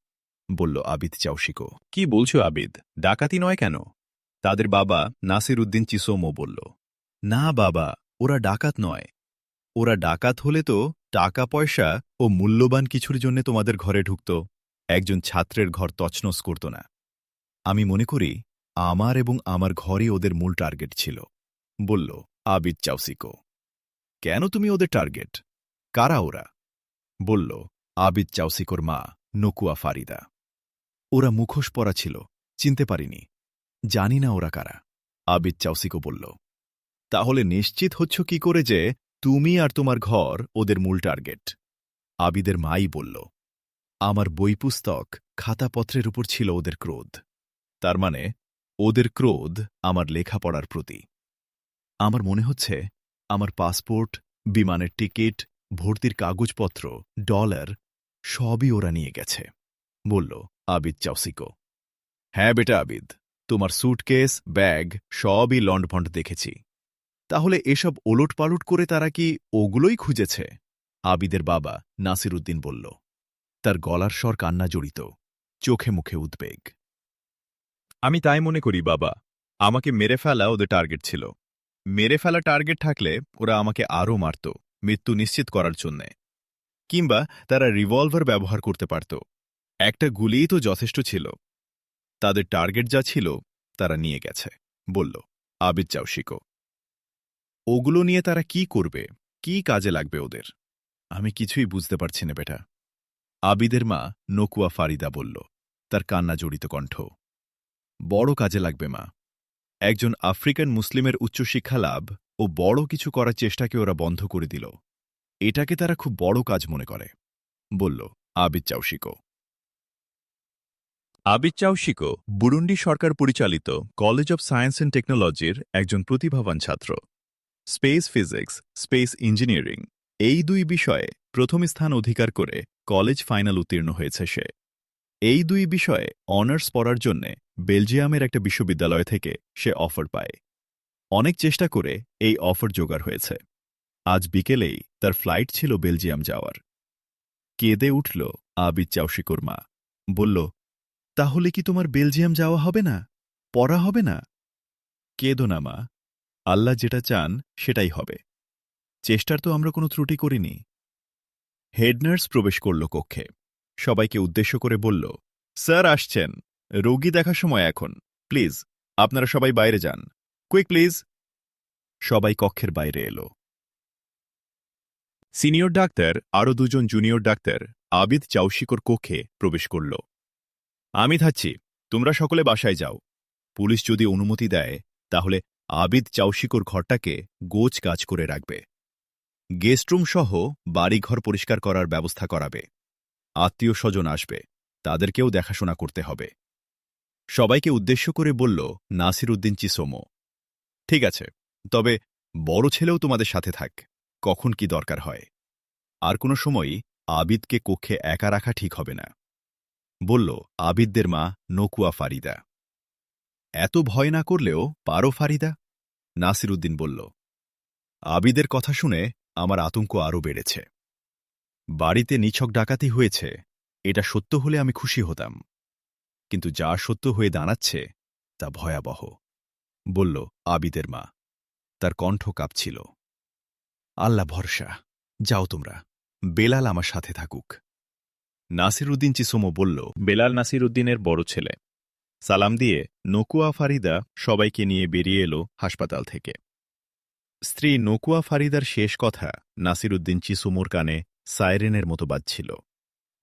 বলল আবিদ চাউশিকো। কি বলছো আবিদ, ডাকাতি নয় কেন? তাদের বাবা নাসির উদ্দিন চিসোমো বলল। না বাবা, ওরা ডাকাত নয়। ওরা ডাকাত হলে তো টাকা পয়সা ও মূল্যবান কিছুর জন্য তোমাদের ঘরে ঢুকত, একজন ছাত্রের ঘর তছনছ করত না। আমি মনে করি আমার এবং আমার ঘরই ওদের মূল টার্গেট ছিল, বলল আবিদ চাউশিকো। কেন তুমি ওদের টার্গেট? কারা ওরা? বলল আবিদ চাউশিকোর মা নকুয়া ফারিদা। ওরা মুখোশ পরা ছিল, চিনতে পারিনি, জানি না ওরা কারা, আবিদ চাউশিকো বলল। তাহলে নিশ্চিত হচ্ছ কি করে যে তুমি আর তোমার ঘর ওদের মূল টার্গেট? আবিদের মাই বলল। আমার বই পুস্তক খাতাপত্রের উপর ছিল ওদের ক্রোধ, তার মানে ওদের ক্রোধ আমার লেখাপড়ার প্রতি। আমার মনে হচ্ছে আমার পাসপোর্ট, বিমানের টিকিট, ভর্তির কাগজপত্র, ডলার সবই ওরা নিয়ে গেছে, বলল আবিদ চাউশিকো। হ্যাঁ বেটা আবিদ, তোমার স্যুটকেস, ব্যাগ সবই লন্ডভন্ড দেখেছি। তাহলে এসব ওলটপালট করে তারা কি ওগুলোই খুঁজেছে? আবিদের বাবা নাসির উদ্দিন বলল। তার গলার স্বর কান্না জড়িত, চোখে মুখে উদ্বেগ। আমি তাই মনে করি বাবা, আমাকে মেরে ফেলা ওদের টার্গেট ছিল। মেরে ফেলা টার্গেট থাকলে ওরা আমাকে আরও মারত, মৃত্যু নিশ্চিত করার জন্যে। কিংবা তারা রিভলভার ব্যবহার করতে পারত, একটা গুলিই তো যথেষ্ট ছিল। তাদের টার্গেট যা ছিল তারা নিয়ে গেছে, বলল আবিদ চাউশিকো। ওগুলো নিয়ে তারা কি করবে, কি কাজে লাগবে ওদের? আমি কিছুই বুঝতে পারছি না বেটা, আবিদের মা নকুয়া ফারিদা বলল, তার কান্না জড়িত কণ্ঠ। বড় কাজে লাগবে মা। একজন আফ্রিকান মুসলিমের উচ্চশিক্ষা লাভ ও বড় কিছু করার চেষ্টাকে ওরা বন্ধ করে দিল, এটাকে তারা খুব বড় কাজ মনে করে, বলল আবিদ চাউশিকো। আবিদ চাউশিকো বুরুন্ডি সরকার পরিচালিত কলেজ অব সায়েন্স অ্যান্ড টেকনোলজির একজন প্রতিভাবান ছাত্র। স্পেস ফিজিক্স, স্পেস ইঞ্জিনিয়ারিং এই দুই বিষয়ে প্রথম স্থান অধিকার করে কলেজ ফাইনাল উত্তীর্ণ হয়েছে সে। এই দুই বিষয়ে অনার্স পড়ার জন্যে বেলজিয়ামের একটা বিশ্ববিদ্যালয় থেকে সে অফার পায়। অনেক চেষ্টা করে এই অফার জোগাড় হয়েছে। আজ বিকেলেই তার ফ্লাইট ছিল বেলজিয়াম যাওয়ার। কেঁদে উঠল আবিদ চাউশিকোর মা, বলল, তাহলে কি তোমার বেলজিয়াম যাওয়া হবে না, পড়া হবে না? কেঁদো না মা, আল্লাহ যেটা চান সেটাই হবে। চেষ্টার তো আমরা কোনো ত্রুটি করিনি। হেডনার্স প্রবেশ করল কক্ষে, সবাইকে উদ্দেশ্য করে বলল, স্যার আসছেন, রোগী দেখার সময় এখন, প্লিজ আপনারা সবাই বাইরে যান, কুইক প্লিজ। সবাই কক্ষের বাইরে এলো। সিনিয়র ডাক্তার আরও দুজন জুনিয়র ডাক্তার আবিদ চাউশিকোর কক্ষে প্রবেশ করল। আমি থাকছি, তোমরা সকলে বাসায় যাও। পুলিশ যদি অনুমতি দেয় তাহলে আবিদ চাউশিকোর ঘরটাকে গোছ কাজ করে রাখবে। গেস্টরুম সহ বাড়িঘর পরিষ্কার করার ব্যবস্থা করাবে। আত্মীয় স্বজন আসবে, তাদেরকেও দেখাশোনা করতে হবে। সবাইকে উদ্দেশ্য করে বলল নাসির উদ্দিন চিসোমো। ঠিক আছে, তবে বড় ছেলেও তোমাদের সাথে থাক, কখন কি দরকার হয়। আর কোনো সময়ই আবিদকে কক্ষে একা রাখা ঠিক হবে না, বলল আবিদদের মা নকুয়া ফারিদা। এত ভয় না করলেও পারো ফারিদা, নাসির উদ্দিন বলল। আবিদের কথা শুনে আমার আতঙ্ক আরও বেড়েছে। বাড়িতে নিছক ডাকাতি হয়েছে, এটা সত্য হলে আমি খুশি হতাম, কিন্তু যা সত্য হয়ে দাঁড়াচ্ছে তা ভয়াবহ। বলল আবিদের মা। তার কণ্ঠ কাঁপছিল। আল্লাহ ভরসা, যাও তোমরা, বেলাল আমার সাথে থাকুক। নাসিরউদ্দিন চিসোমো বলল, বেলাল নাসিরউদ্দিনের বড় ছেলে। সালাম দিয়ে নকুয়া ফারিদা সবাইকে নিয়ে বেরিয়ে এলো হাসপাতাল থেকে। স্ত্রী নকুয়া ফারিদার শেষ কথা নাসিরউদ্দিন চিসুমোর কানে সাইরেনের মতো বাজছিল,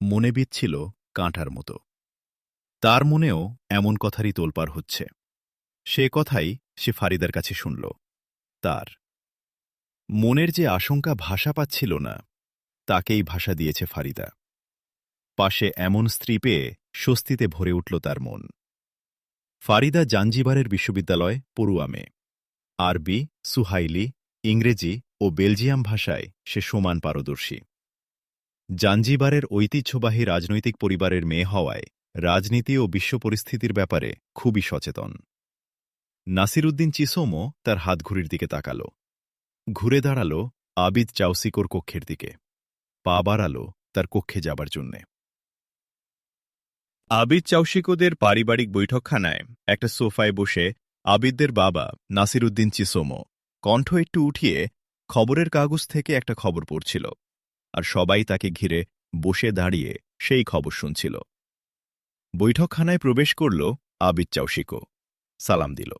মনে বিচ্ছিল কাঁটার মতো। তার মনেও এমন কথারই তোলপাড় হচ্ছে। সে কথাই সে ফারিদার কাছে শুনল। তার মনের যে আশঙ্কা ভাষা পাচ্ছিল না, তাকেই ভাষা দিয়েছে ফারিদা। পাশে এমন স্ত্রী পেয়ে স্বস্তিতে ভরে উঠল তার মন। ফারিদা জাঞ্জিবারের বিশ্ববিদ্যালয় পড়ুয়া মেয়ে। আরবি, সুহাইলি, ইংরেজি ও বেলজিয়াম ভাষায় সে সমান পারদর্শী। জাঞ্জিবারের ঐতিহ্যবাহী রাজনৈতিক পরিবারের মেয়ে হওয়ায় রাজনীতি ও বিশ্ব পরিস্থিতির ব্যাপারে খুবই সচেতন। নাসিরউদ্দিন চিসোমো তার হাতঘড়ির দিকে তাকাল, ঘুরে দাঁড়াল আবিদ চাউসিকোর কক্ষের দিকে, পা বাড়াল তার কক্ষে যাবার জন্যে। আবিদ চাউসিকোদের পারিবারিক বৈঠকখানায় একটা সোফায় বসে আবিদদের বাবা নাসিরউদ্দিন চিসোমো কণ্ঠ একটু উঠিয়ে খবরের কাগজ থেকে একটা খবর পড়ছিল, আর সবাই তাকে ঘিরে বসে দাঁড়িয়ে সেই খবর শুনছিল। বৈঠকখানায় প্রবেশ করল আবিদ চাউসিকো, সালাম দিল।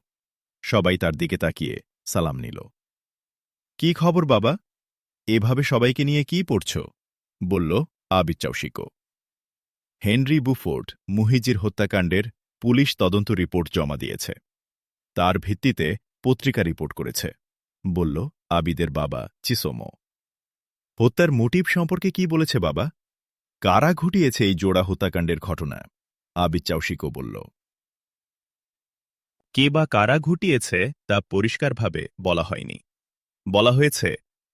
সবাই তার দিকে তাকিয়ে সালাম নিল। কি খবর বাবা, এভাবে সবাইকে নিয়ে কি পড়ছ? বলল আবিদ চাউসিকো। হেনরি বুফোর্ড মুহিজির হত্যাকাণ্ডের পুলিশ তদন্ত রিপোর্ট জমা দিয়েছে। তার ভিত্তিতে পত্রিকা রিপোর্ট করেছে, বলল আবিদের বাবা চিসোমো। হত্যার মোটিভ সম্পর্কে কি বলেছে বাবা? কারা ঘটিয়েছে এই জোড়া হত্যাকাণ্ডের ঘটনা? আবিদ চাউসিকো বলল। কে বা কারা ঘটিয়েছে তা পরিষ্কারভাবে বলা হয়নি। বলা হয়েছে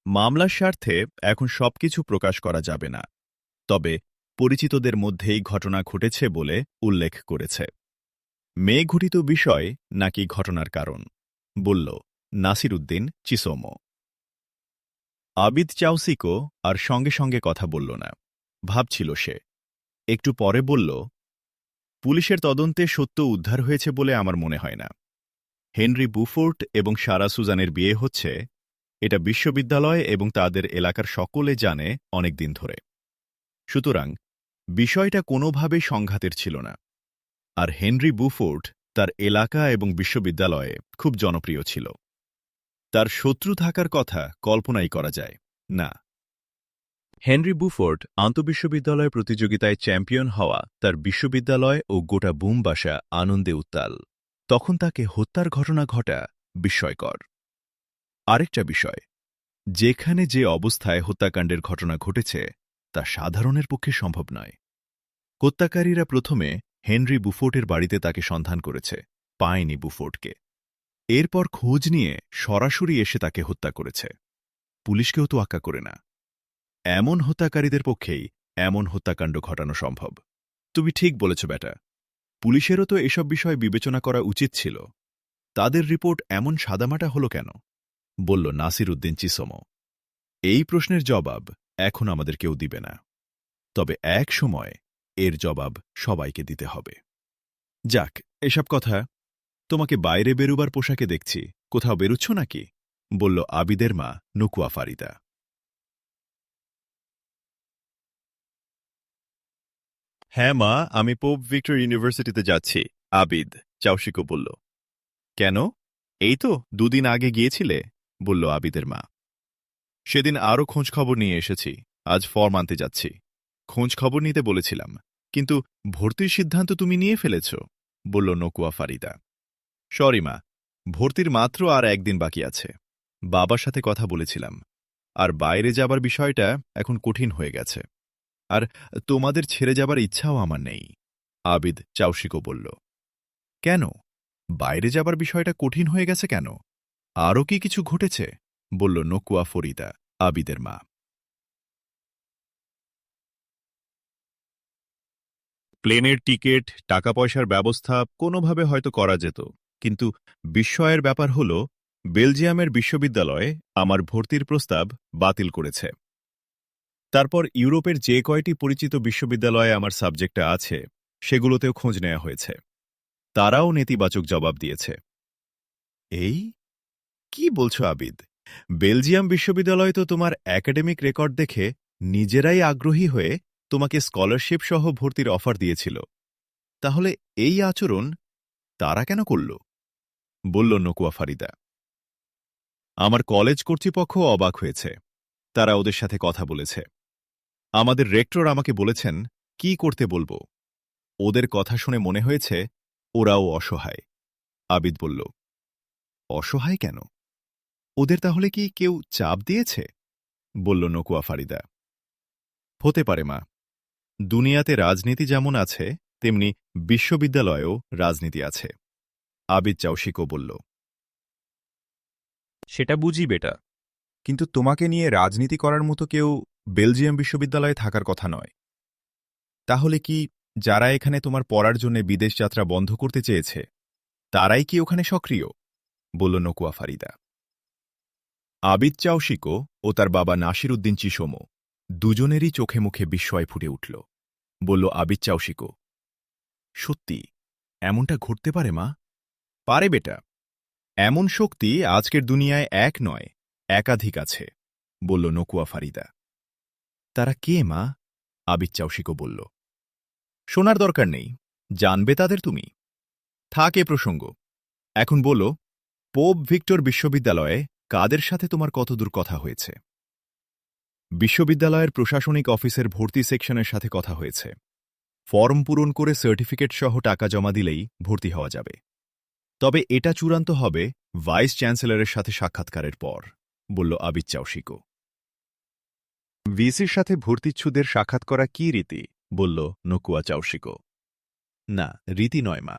মামলার স্বার্থে এখন সবকিছু প্রকাশ করা যাবে না, তবে পরিচিতদের মধ্যেই ঘটনা ঘটেছে বলে উল্লেখ করেছে। মেয়ে ঘটিত বিষয় নাকি ঘটনার কারণ, বলল নাসিরউদ্দিন চিসোমো। আবিদ চাউসিকো আর সঙ্গে সঙ্গে কথা বলল না, ভাবছিল সে। একটু পরে বলল, পুলিশের তদন্তে সত্য উদ্ধার হয়েছে বলে আমার মনে হয় না। হেনরি বুফোর্ট এবং সারা সুজানের বিয়ে হচ্ছে, এটা বিশ্ববিদ্যালয় এবং তাদের এলাকার সকলে জানে অনেক দিন ধরে। সুতরাং বিষয়টা কোনোভাবেই সংঘাতের ছিল না। আর হেনরি বুফোর্ট তার এলাকা এবং বিশ্ববিদ্যালয়ে খুব জনপ্রিয় ছিল। তার শত্রু থাকার কথা কল্পনাই করা যায় না। হেনরি বুফোর্ট আন্তঃবিশ্ববিদ্যালয় প্রতিযোগিতায় চ্যাম্পিয়ন হওয়া তার বিশ্ববিদ্যালয় ও গোটা বুমবাসা আনন্দে উত্তাল। তখন তাকে হত্যার ঘটনা ঘটা বিস্ময়কর। আরেকটা বিষয়, যেখানে যে অবস্থায় হত্যাকাণ্ডের ঘটনা ঘটেছে তা সাধারণের পক্ষে সম্ভব নয়। হত্যাকারীরা প্রথমে হেনরি বুফোর্টের বাড়িতে তাকে সন্ধান করেছে, পায়নি বুফোর্টকে। এরপর খোঁজ নিয়ে সরাসরি এসে তাকে হত্যা করেছে। পুলিশকেও তো আক্কা করে না। এমন হত্যাকারীদের পক্ষেই এমন হত্যাকাণ্ড ঘটানো সম্ভব। তুমি ঠিক বলেছ বেটা, পুলিশেরও তো এসব বিষয় বিবেচনা করা উচিত ছিল। তাদের রিপোর্ট এমন সাদামাটা হল কেন? বলল নাসিরউদ্দিন চিসোমো। এই প্রশ্নের জবাব এখন আমাদের কেউ দিবে না, তবে এক সময় এর জবাব সবাইকে দিতে হবে। যাক, এসব কথা, তোমাকে বাইরে বেরুবার পোশাকে দেখছি, কোথাও বেরুচ্ছ নাকি? বলল আবিদের মা নকুয়া ফারিদা। হ্যাঁ মা, আমি পোপ ভিক্টর ইউনিভার্সিটিতে যাচ্ছি, আবিদ চাউসিকো বলল। কেন? এই তো দুদিন আগে গিয়েছিলে, বলল আবিদের মা। সেদিন আরও খোঁজখবর নিয়ে এসেছি, আজ ফর্ম আনতে যাচ্ছি। খোঁজখবর নিতে বলেছিলাম, কিন্তু ভর্তির সিদ্ধান্ত তুমি নিয়ে ফেলেছ, বলল নকুয়া ফারিদা। সরি মা, ভর্তির মাত্র আর একদিন বাকি আছে। বাবার সাথে কথা বলেছিলাম, আর বাইরে যাবার বিষয়টা এখন কঠিন হয়ে গেছে। আর তোমাদের ছেড়ে যাবার ইচ্ছাও আমার নেই, আবিদ চাউসিকো বলল। কেন? বাইরে যাবার বিষয়টা কঠিন হয়ে গেছে কেন? আরও কি কিছু ঘটেছে? বলল নকুয়া ফরিদা, আবিদের মা। প্লেনের টিকিট, টাকা পয়সার ব্যবস্থা কোনোভাবে হয়তো করা যেত, কিন্তু বিস্ময়ের ব্যাপার হল বেলজিয়ামের বিশ্ববিদ্যালয়ে আমার ভর্তির প্রস্তাব বাতিল করেছে। তারপর ইউরোপের যে কয়টি পরিচিত বিশ্ববিদ্যালয়ে আমার সাবজেক্টটা আছে সেগুলোতেও খোঁজ নেওয়া হয়েছে, তারাও নেতিবাচক জবাব দিয়েছে। এই কি বলছো আবিদ? বেলজিয়াম বিশ্ববিদ্যালয় তো তোমার একাডেমিক রেকর্ড দেখে নিজেরাই আগ্রহী হয়ে তোমাকে স্কলারশিপ সহ ভর্তির অফার দিয়েছিল। তাহলে এই আচরণ তারা কেন করল? বলল নকুয়া ফারিদা। আমার কলেজ কর্তৃপক্ষ অবাক হয়েছে। তারা ওদের সাথে কথা বলেছে। আমাদের রেক্টর আমাকে বলেছেন কি করতে বলবো। ওদের কথা শুনে মনে হয়েছে ওরাও অসহায়। আবিদ বলল, অসহায় কেন? ওদের তাহলে কি কেউ চাপ দিয়েছে? বলল নকুয়া ফারিদা। হতে পারে মা। দুনিয়াতে রাজনীতি যেমন আছে তেমনি বিশ্ববিদ্যালয়েও রাজনীতি আছে। আবিদ চাউশিকো বলল। সেটা বুঝি বেটা, কিন্তু তোমাকে নিয়ে রাজনীতি করার মতো কেউ বেলজিয়াম বিশ্ববিদ্যালয়ে থাকার কথা নয়। তাহলে কি যারা এখানে তোমার পড়ার জন্য বিদেশ যাত্রা বন্ধ করতে চেয়েছে তারাই কি ওখানে সক্রিয়? বলল নকুয়া ফারিদা। আবিদ চাউশিকো ও তার বাবা নাসির উদ্দিন চিসমো দুজনেরই চোখে মুখে বিস্ময় ফুটে উঠল। বলল আবিদ চাউশিকো, সত্যি এমনটা ঘটতে পারে মা? পারে বেটা। এমন শক্তি আজকের দুনিয়ায় এক নয়, একাধিক আছে, বলল নকুয়া ফারিদা। তারা কে মা? আবিদ চাউশিকো বলল। শোনার দরকার নেই, জানবে তাদের তুমি। থাক এ প্রসঙ্গ। এখন বলো, পোপ ভিক্টর বিশ্ববিদ্যালয়ে কাদের সাথে তোমার কতদূর কথা হয়েছে? বিশ্ববিদ্যালয়ের প্রশাসনিক অফিসের ভর্তি সেকশনের সাথে কথা হয়েছে। ফর্ম পূরণ করে সার্টিফিকেট সহ টাকা জমা দিলেই ভর্তি হওয়া যাবে। তবে এটা চূড়ান্ত হবে ভাইস চ্যান্সেলরের সাথে সাক্ষাৎকারের পর, বলল আবিদ চাউশিকো। ভিসির সাথে ভর্তিচ্ছুদের সাক্ষাৎ করা কি রীতি? বলল নকুয়া চাউশিকো। না, রীতি নয় মা,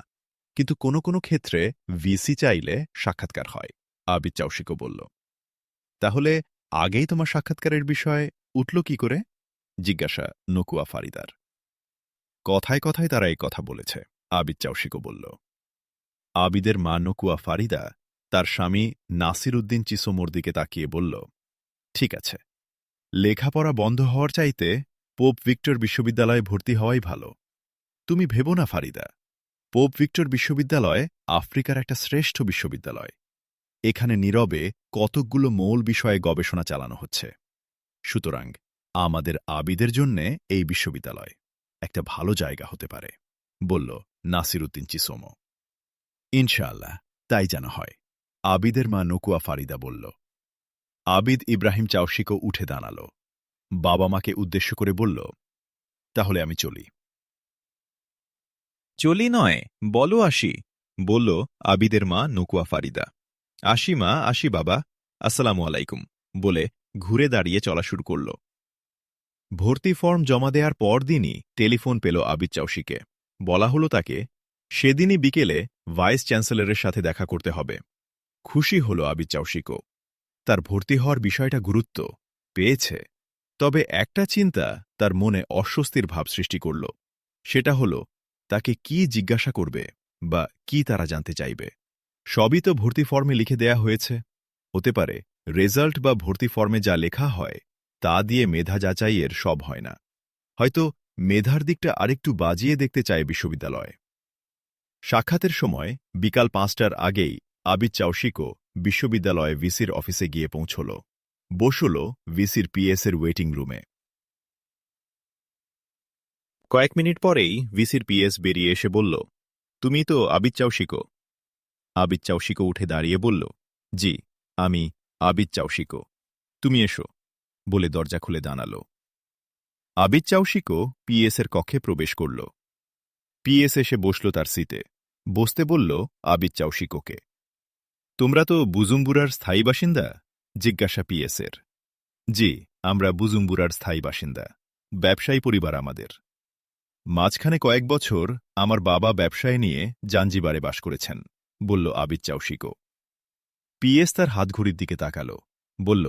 কিন্তু কোনো কোনো ক্ষেত্রে ভিসি চাইলে সাক্ষাৎকার হয়, আবিদ চাউশিকো বলল। তাহলে আগেই তোমার সাক্ষাৎকারের বিষয় উঠল কি করে? জিজ্ঞাসা নকুয়া ফারিদার। কথায় কথায় তারা এই কথা বলেছে, আবিদ চাউশিকো বলল। আবিদের মা নকুয়া ফারিদা তার স্বামী নাসির উদ্দিন চিসমোর দিকে তাকিয়ে বলল, ঠিক আছে, লেখাপড়া বন্ধ হওয়ার চাইতে পোপ ভিক্টর বিশ্ববিদ্যালয়ে ভর্তি হওয়াই ভালো। তুমি ভেবো না ফারিদা, পোপ ভিক্টর বিশ্ববিদ্যালয় আফ্রিকার একটা শ্রেষ্ঠ বিশ্ববিদ্যালয়। এখানে নীরবে কতকগুলো মৌল বিষয়ে গবেষণা চালানো হচ্ছে। সুতরাং আমাদের আবিদের জন্যে এই বিশ্ববিদ্যালয় একটা ভালো জায়গা হতে পারে, বলল নাসির উদ্দিন চিসমো। ইনশাআল্লাহ তাই যেন হয়, আবিদের মা নকুয়া ফারিদা বলল। আবিদ ইব্রাহিম চাউশিকো উঠে দাঁড়াল। বাবা মাকে উদ্দেশ্য করে বলল, তাহলে আমি চলি। চলি নয়, বলো আসি, বলল আবিদের মা নকুয়া ফারিদা। আসি মা, আসি বাবা, আসসালামু আলাইকুম, বলে ঘুরে দাঁড়িয়ে চলা শুরু করল। ভর্তি ফর্ম জমা দেওয়ার পরদিনই টেলিফোন পেল আবিদ চাউশিকে। বলা হলো তাকে সেদিনই বিকেলে ভাইস চ্যান্সেলরের সাথে দেখা করতে হবে। খুশি হল আবিদ চাউশিকো। তার ভর্তি হওয়ার বিষয়টা গুরুত্ব পেয়েছে, তবে একটা চিন্তা তার মনে অস্বস্তির ভাব সৃষ্টি করল। সেটা হল তাকে কি জিজ্ঞাসা করবে বা কি তারা জানতে চাইবে। সবই তো ভর্তি ফর্মে লিখে দেয়া হয়েছে। হতে পারে রেজাল্ট বা ভর্তি ফর্মে যা লেখা হয় তা দিয়ে মেধা যাচাইয়ের সব হয় না। হয়তো মেধার দিকটা আরেকটু বাজিয়ে দেখতে চায় বিশ্ববিদ্যালয়। সাক্ষাতের সময় বিকাল ৫টার আগেই আবিদ চাউশিকো বিশ্ববিদ্যালয়ে ভিসির অফিসে গিয়ে পৌঁছল। বসল ভিসির পিএসের ওয়েটিং রুমে। কয়েক মিনিট পরেই ভিসির পিএস বেরিয়ে এসে বলল, তুমি তো আবিদ চাউশিকো? আবিদ চাউশিকো উঠে দাঁড়িয়ে বলল, জি, আমি আবিদ চাউশিকো। তুমি এসো, বলে দরজা খুলে দাঁড়াল। আবিদ চাউশিকো পিএসের কক্ষে প্রবেশ করল। পিএস এসে বসল তার সিটে। বসতে বলল আবিদ চাউশিকোকে। তোমরা তো বুজুম্বুরার স্থায়ী বাসিন্দা? জিজ্ঞাসা পিএসের। জি, আমরা বুজুম্বুরার স্থায়ী বাসিন্দা। ব্যবসায়ী পরিবার আমাদের। মাঝখানে কয়েক বছর আমার বাবা ব্যবসায় নিয়ে জাঞ্জিবারে বাস করেছেন, বলল আবিদ চাউশিকো। পিএস তার হাতঘড়ির দিকে তাকাল। বলল,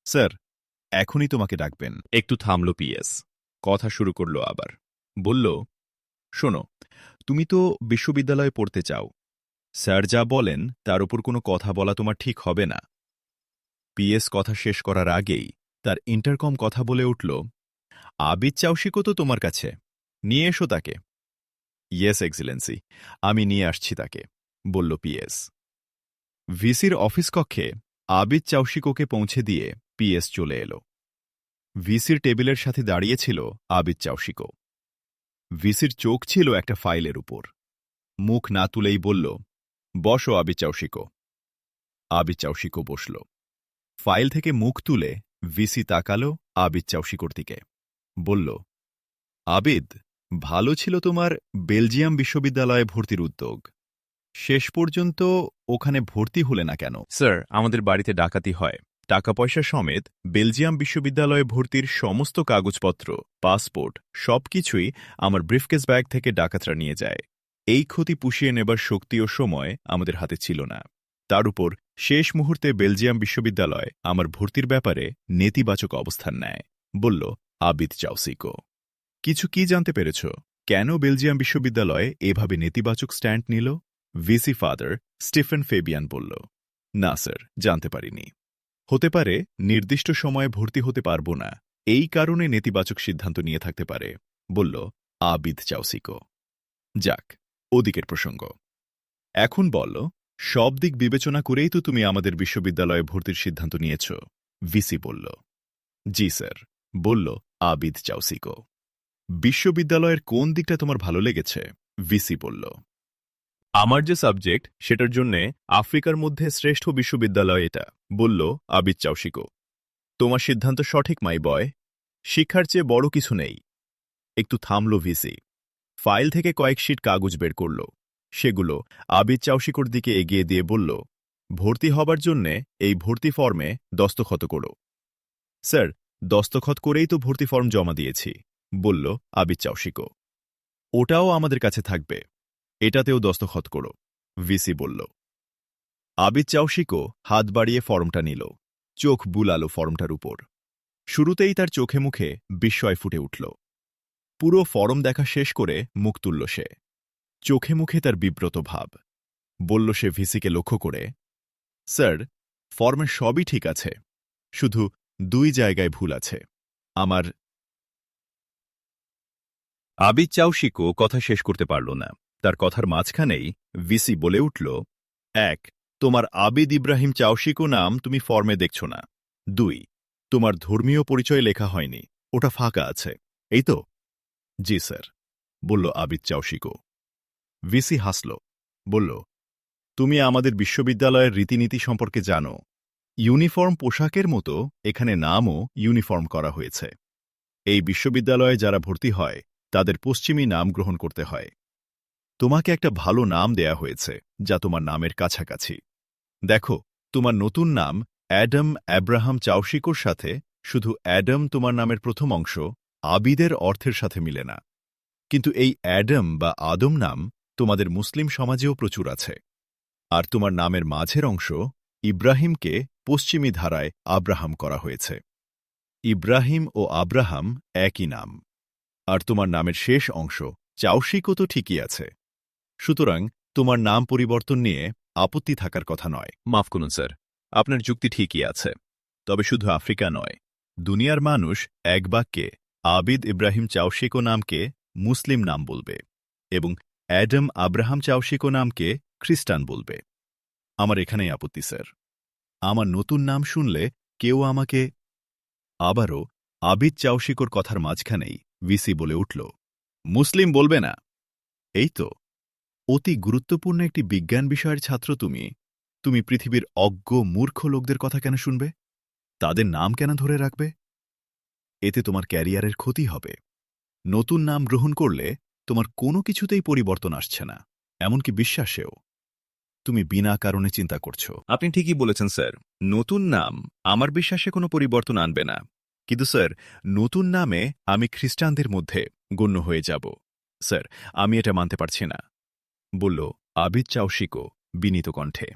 স্যার, এখনই তোমাকে ডাকবেন। একটু থামল পিএস। কথা শুরু করল আবার। বলল, শোনো, তুমি তো বিশ্ববিদ্যালয়ে পড়তে চাও। স্যার যা বলেন তার উপর কোনো কথা বলা তোমার ঠিক হবে না। পিএস কথা শেষ করার আগেই তার ইন্টারকম কথা বলে উঠল, আবিদ চাউশিকো তো তোমার কাছে, নিয়ে এসো তাকে। ইয়েস এক্সিলেন্সি, আমি নিয়ে আসছি তাকে, বলল পিএস। ভিসির অফিস কক্ষে আবিদ চাউশিকোকে পৌঁছে দিয়ে পিএস চলে এলো। ভিসির টেবিলের সাথে দাঁড়িয়েছিল আবিদ চাউশিকো। ভিসির চোখ ছিল একটা ফাইলের উপর। মুখ না তুলেই বলল, বসো আবিদ চাউশিকো। আবিদ চাউশিকো বসল। ফাইল থেকে মুখ তুলে ভিসি তাকালো আবিদ চাউশিকোর দিকে। বলল, আবিদ, ভালো ছিল তোমার বেলজিয়াম বিশ্ববিদ্যালয়ে ভর্তির উদ্যোগ। শেষ পর্যন্ত ওখানে ভর্তি হলে না কেন? স্যার, আমাদের বাড়িতে ডাকাতি হয়। টাকা পয়সা সমেত বেলজিয়াম বিশ্ববিদ্যালয়ে ভর্তির সমস্ত কাগজপত্র, পাসপোর্ট সবকিছুই আমার ব্রিফকেস ব্যাগ থেকে ডাকাতরা নিয়ে যায়। এই ক্ষতি পুষিয়ে নেবার শক্তি ও সময় আমাদের হাতে ছিল না। তার উপর শেষ মুহূর্তে বেলজিয়াম বিশ্ববিদ্যালয় আমার ভর্তির ব্যাপারে নেতিবাচক অবস্থান নেয়, বলল আবিদ চাউশিকো। কিছু কি জানতে পেরেছ? কেন বেলজিয়াম বিশ্ববিদ্যালয় এভাবে নেতিবাচক স্ট্যান্ড নিল? ভিসি ফাদার স্টিফেন ফেবিয়ান বলল, না স্যার, জানতে পারিনি। হতে পারে নির্দিষ্ট সময়ে ভর্তি হতে পারব না, এই কারণে নেতিবাচক সিদ্ধান্ত নিয়ে থাকতে পারে, বলল আবিদ চাউশিকো। যাক, ওদিকের প্রসঙ্গ। এখন বল, সব দিক বিবেচনা করেই তো তুমি আমাদের বিশ্ববিদ্যালয়ে ভর্তির সিদ্ধান্ত নিয়েছ, ভিসি বলল। জি স্যার, বলল আবিদ চাউশিকো। বিশ্ববিদ্যালয়ের কোন দিকটা তোমার ভালো লেগেছে? ভিসি বলল, আমার যে সাবজেক্ট সেটার জন্যে আফ্রিকার মধ্যে শ্রেষ্ঠ বিশ্ববিদ্যালয় এটা, বলল আবিদ চাউশিকো। তোমার সিদ্ধান্ত সঠিক মাই বয়, শিক্ষার চেয়ে বড় কিছু নেই। একটু থামল ভিসি। ফাইল থেকে কয়েক শিট কাগজ বের করল। সেগুলো আবিদ চাউশিকোর দিকে এগিয়ে দিয়ে বলল, ভর্তি হবার জন্যে এই ভর্তি ফর্মে দস্তখত করো। স্যার, দস্তখত করেই তো ভর্তি ফর্ম জমা দিয়েছি, বলল আবিদ চাউশিকো। ওটাও আমাদের কাছে থাকবে, এটাতেও দস্তখত করো, ভিসি বলল। আবিদ চাউশিকো হাত বাড়িয়ে ফর্মটা নিল। চোখ বুলালো ফর্মটার উপর। শুরুতেই তার চোখে মুখে বিস্ময় ফুটে উঠল। পুরো ফর্ম দেখা শেষ করে মুখ তুলল সে। চোখে মুখে তার বিব্রত ভাব। বলল সে ভিসিকে লক্ষ্য করে, স্যার, ফর্মের সবই ঠিক আছে, শুধু 2 জায়গায় ভুল আছে। আমার। আবিদ চাউশিকো কথা শেষ করতে পারল না। তার কথার মাঝখানেই ভিসি বলে উঠল, 1, তোমার আবিদ ইব্রাহিম চাউশিকো নাম তুমি ফর্মে দেখছ না। 2, তোমার ধর্মীয় পরিচয় লেখা হয়নি, ওটা ফাঁকা আছে, এই তো? জি স্যার, বলল আবিদ চাউশিকো। ভিসি হাসল, বলল, তুমি আমাদের বিশ্ববিদ্যালয়ের রীতিনীতি সম্পর্কে জানো। ইউনিফর্ম পোশাকের মতো এখানে নামও ইউনিফর্ম করা হয়েছে। এই বিশ্ববিদ্যালয়ে যারা ভর্তি হয় তাদের পশ্চিমী নাম গ্রহণ করতে হয়। তোমাকে একটা ভালো নাম দেয়া হয়েছে যা তোমার নামের কাছাকাছি। দেখো, তোমার নতুন নাম অ্যাডাম অ্যাব্রাহাম চাউশিকোর সাথে শুধু অ্যাডাম তোমার নামের প্রথম অংশ আবিদের অর্থের সাথে মিলে না। কিন্তু এই অ্যাডাম বা আদম নাম তোমাদের মুসলিম সমাজেও প্রচুর আছে। আর তোমার নামের মাঝের অংশ ইব্রাহিমকে পশ্চিমী ধারায় আব্রাহাম করা হয়েছে। ইব্রাহিম ও আব্রাহাম একই নাম। আর তোমার নামের শেষ অংশ চাউশিকো তো ঠিকই আছে। সুতরাং তোমার নাম পরিবর্তন নিয়ে আপত্তি থাকার কথা নয়। মাফ করুন স্যার, আপনার যুক্তি ঠিকই আছে। তবে শুধু আফ্রিকা নয়, দুনিয়ার মানুষ এক বাক্যে আবিদ ইব্রাহিম চাউশিকো নামকে মুসলিম নাম বলবে এবং অ্যাডাম আব্রাহাম চাউশিকো নামকে খ্রিস্টান বলবে। আমার এখানেই আপত্তি স্যার। আমার নতুন নাম শুনলে কেউ আমাকে। আবারও আবিদ চাউশিকোর কথার মাঝখানেই ভিসি বলে উঠল, মুসলিম বলবে না? এই তো, অতি গুরুত্বপূর্ণ একটি বিজ্ঞান বিষয়ের ছাত্র তুমি। তুমি পৃথিবীর অজ্ঞ মূর্খ লোকদের কথা কেন শুনবে? তাদের নাম কেন ধরে রাখবে? এতে তোমার ক্যারিয়ারের ক্ষতি হবে। নতুন নাম গ্রহণ করলে তোমার কোনো কিছুতেই পরিবর্তন আসছে না, এমনকি বিশ্বাসেও। তুমি বিনা কারণে চিন্তা করছো। আপনি ঠিকই বলেছেন স্যার, নতুন নাম আমার বিশ্বাসে কোনো পরিবর্তন আনবে না। কিন্তু স্যার, নতুন নামে আমি খ্রিস্টানদের মধ্যে গণ্য হয়ে যাব। স্যার, আমি এটা মানতে পারছি না, বলল আবিদ চাউশিকো বিনীত কণ্ঠে।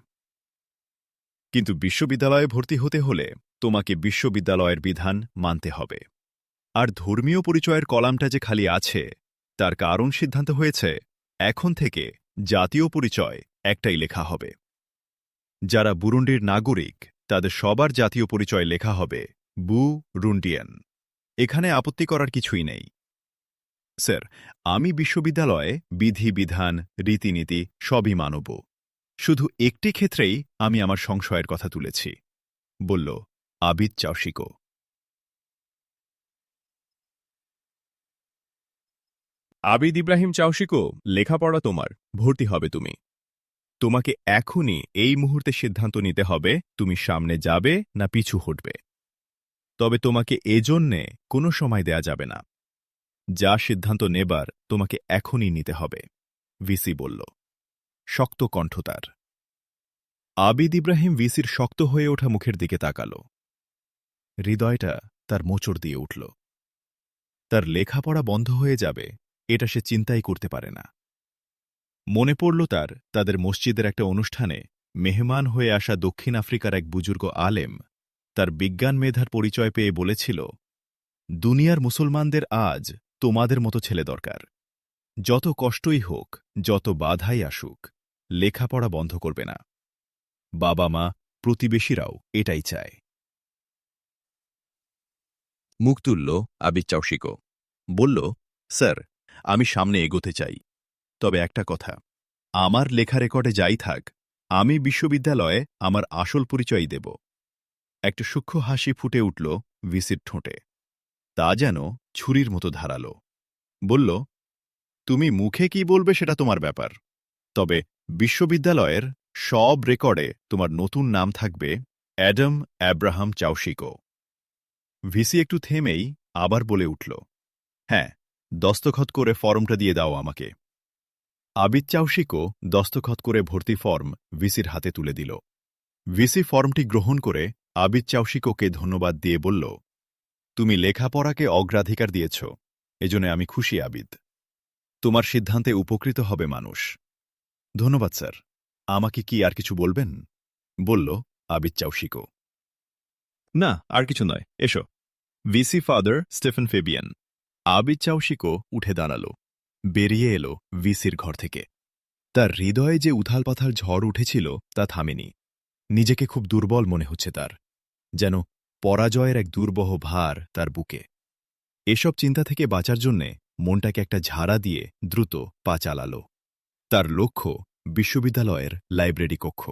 কিন্তু বিশ্ববিদ্যালয়ে ভর্তি হতে হলে তোমাকে বিশ্ববিদ্যালয়ের বিধান মানতে হবে। আর ধর্মীয় পরিচয়ের কলামটা যে খালি আছে তার কারণ সিদ্ধান্ত হয়েছে এখন থেকে জাতীয় পরিচয় একটাই লেখা হবে। যারা বুরুন্ডির নাগরিক তাদের সবার জাতীয় পরিচয় লেখা হবে বু রুন্ডিয়ান। এখানে আপত্তি করার কিছুই নেই। স্যার, আমি বিশ্ববিদ্যালয়ে বিধি বিধান রীতিনীতি সবই মানব। শুধু একটি ক্ষেত্রেই আমি আমার সংশয়ের কথা তুলেছি, বলল আবিদ চাওশিকো। আবিদ ইব্রাহিম চাওশিকো, লেখাপড়া তোমার, ভর্তি হবে তুমি। তোমাকে এখনই এই মুহূর্তে সিদ্ধান্ত নিতে হবে তুমি সামনে যাবে না পিছু হটবে। তবে তোমাকে এজন্যে কোনো সময় দেয়া যাবে না। যা সিদ্ধান্ত নেবার তোমাকে এখনই নিতে হবে, ভিসি বলল। শক্ত কণ্ঠ তার। আবিদ ইব্রাহিম ভিসির শক্ত হয়ে ওঠা মুখের দিকে তাকাল। হৃদয়টা তার মোচড় দিয়ে উঠল। তার লেখাপড়া বন্ধ হয়ে যাবে এটা সে চিন্তাই করতে পারে না। মনে পড়ল তাদের মসজিদের একটা অনুষ্ঠানে মেহমান হয়ে আসা দক্ষিণ আফ্রিকার এক বুজুর্গ আলেম তার বিজ্ঞান মেধার পরিচয় পেয়ে বলেছিল, দুনিয়ার মুসলমানদের আজ তোমাদের মতো ছেলে দরকার। যত কষ্টই হোক, যত বাধাই আসুক, লেখাপড়া বন্ধ করবে না। বাবা মা, প্রতিবেশীরাও এটাই চায়। মুখ তুলল আবিদ চাওশিকো। বলল, স্যার, আমি সামনে এগোতে চাই। তবে একটা কথা, আমার লেখা রেকর্ডে যাই থাক, আমি বিশ্ববিদ্যালয়ে আমার আসল পরিচয়ই দেব। একটা সূক্ষ্ম হাসি ফুটে উঠল ভিসির ঠোঁটে। তা যেন ছুরির মতো ধারালো। বলল, তুমি মুখে কি বলবে সেটা তোমার ব্যাপার, তবে বিশ্ববিদ্যালয়ের সব রেকর্ডে তোমার নতুন নাম থাকবে অ্যাডাম অ্যাব্রাহাম চাওশিকো। ভিসি একটু থেমেই আবার বলে উঠল, হ্যাঁ, দস্তখত করে ফর্মটা দিয়ে দাও আমাকে। আবিদ চাওশিকো দস্তখত করে ভর্তি ফর্ম ভিসির হাতে তুলে দিল। ভিসি ফর্মটি গ্রহণ করে আবিদ চাওশিকোকে ধন্যবাদ দিয়ে বলল, তুমি লেখাপড়াকে অগ্রাধিকার দিয়েছ, এজন্য আমি খুশি আবিদ। তোমার সিদ্ধান্তে উপকৃত হবে মানুষ। ধন্যবাদ স্যার। আমাকে কি আর কিছু বলবেন? বলল আবিদ চাওশিকো। না, আর কিছু নয়, এসো। VC Father Stephen Fabian. আবিদ চাওশিকো উঠে দাঁড়াল, বেরিয়ে এলো ভিসির ঘর থেকে। তার হৃদয়ে যে উথালপাথাল ঝড় উঠেছিল তা থামেনি। নিজেকে খুব দুর্বল মনে হচ্ছে তার, যেন পরাজয়ের এক দুর্বহ ভার তার বুকে। এসব চিন্তা থেকে বাঁচার জন্যে মনটাকে একটা ঝাড়া দিয়ে দ্রুত পা চালাল। তার লক্ষ্য বিশ্ববিদ্যালয়ের লাইব্রেরি কক্ষ।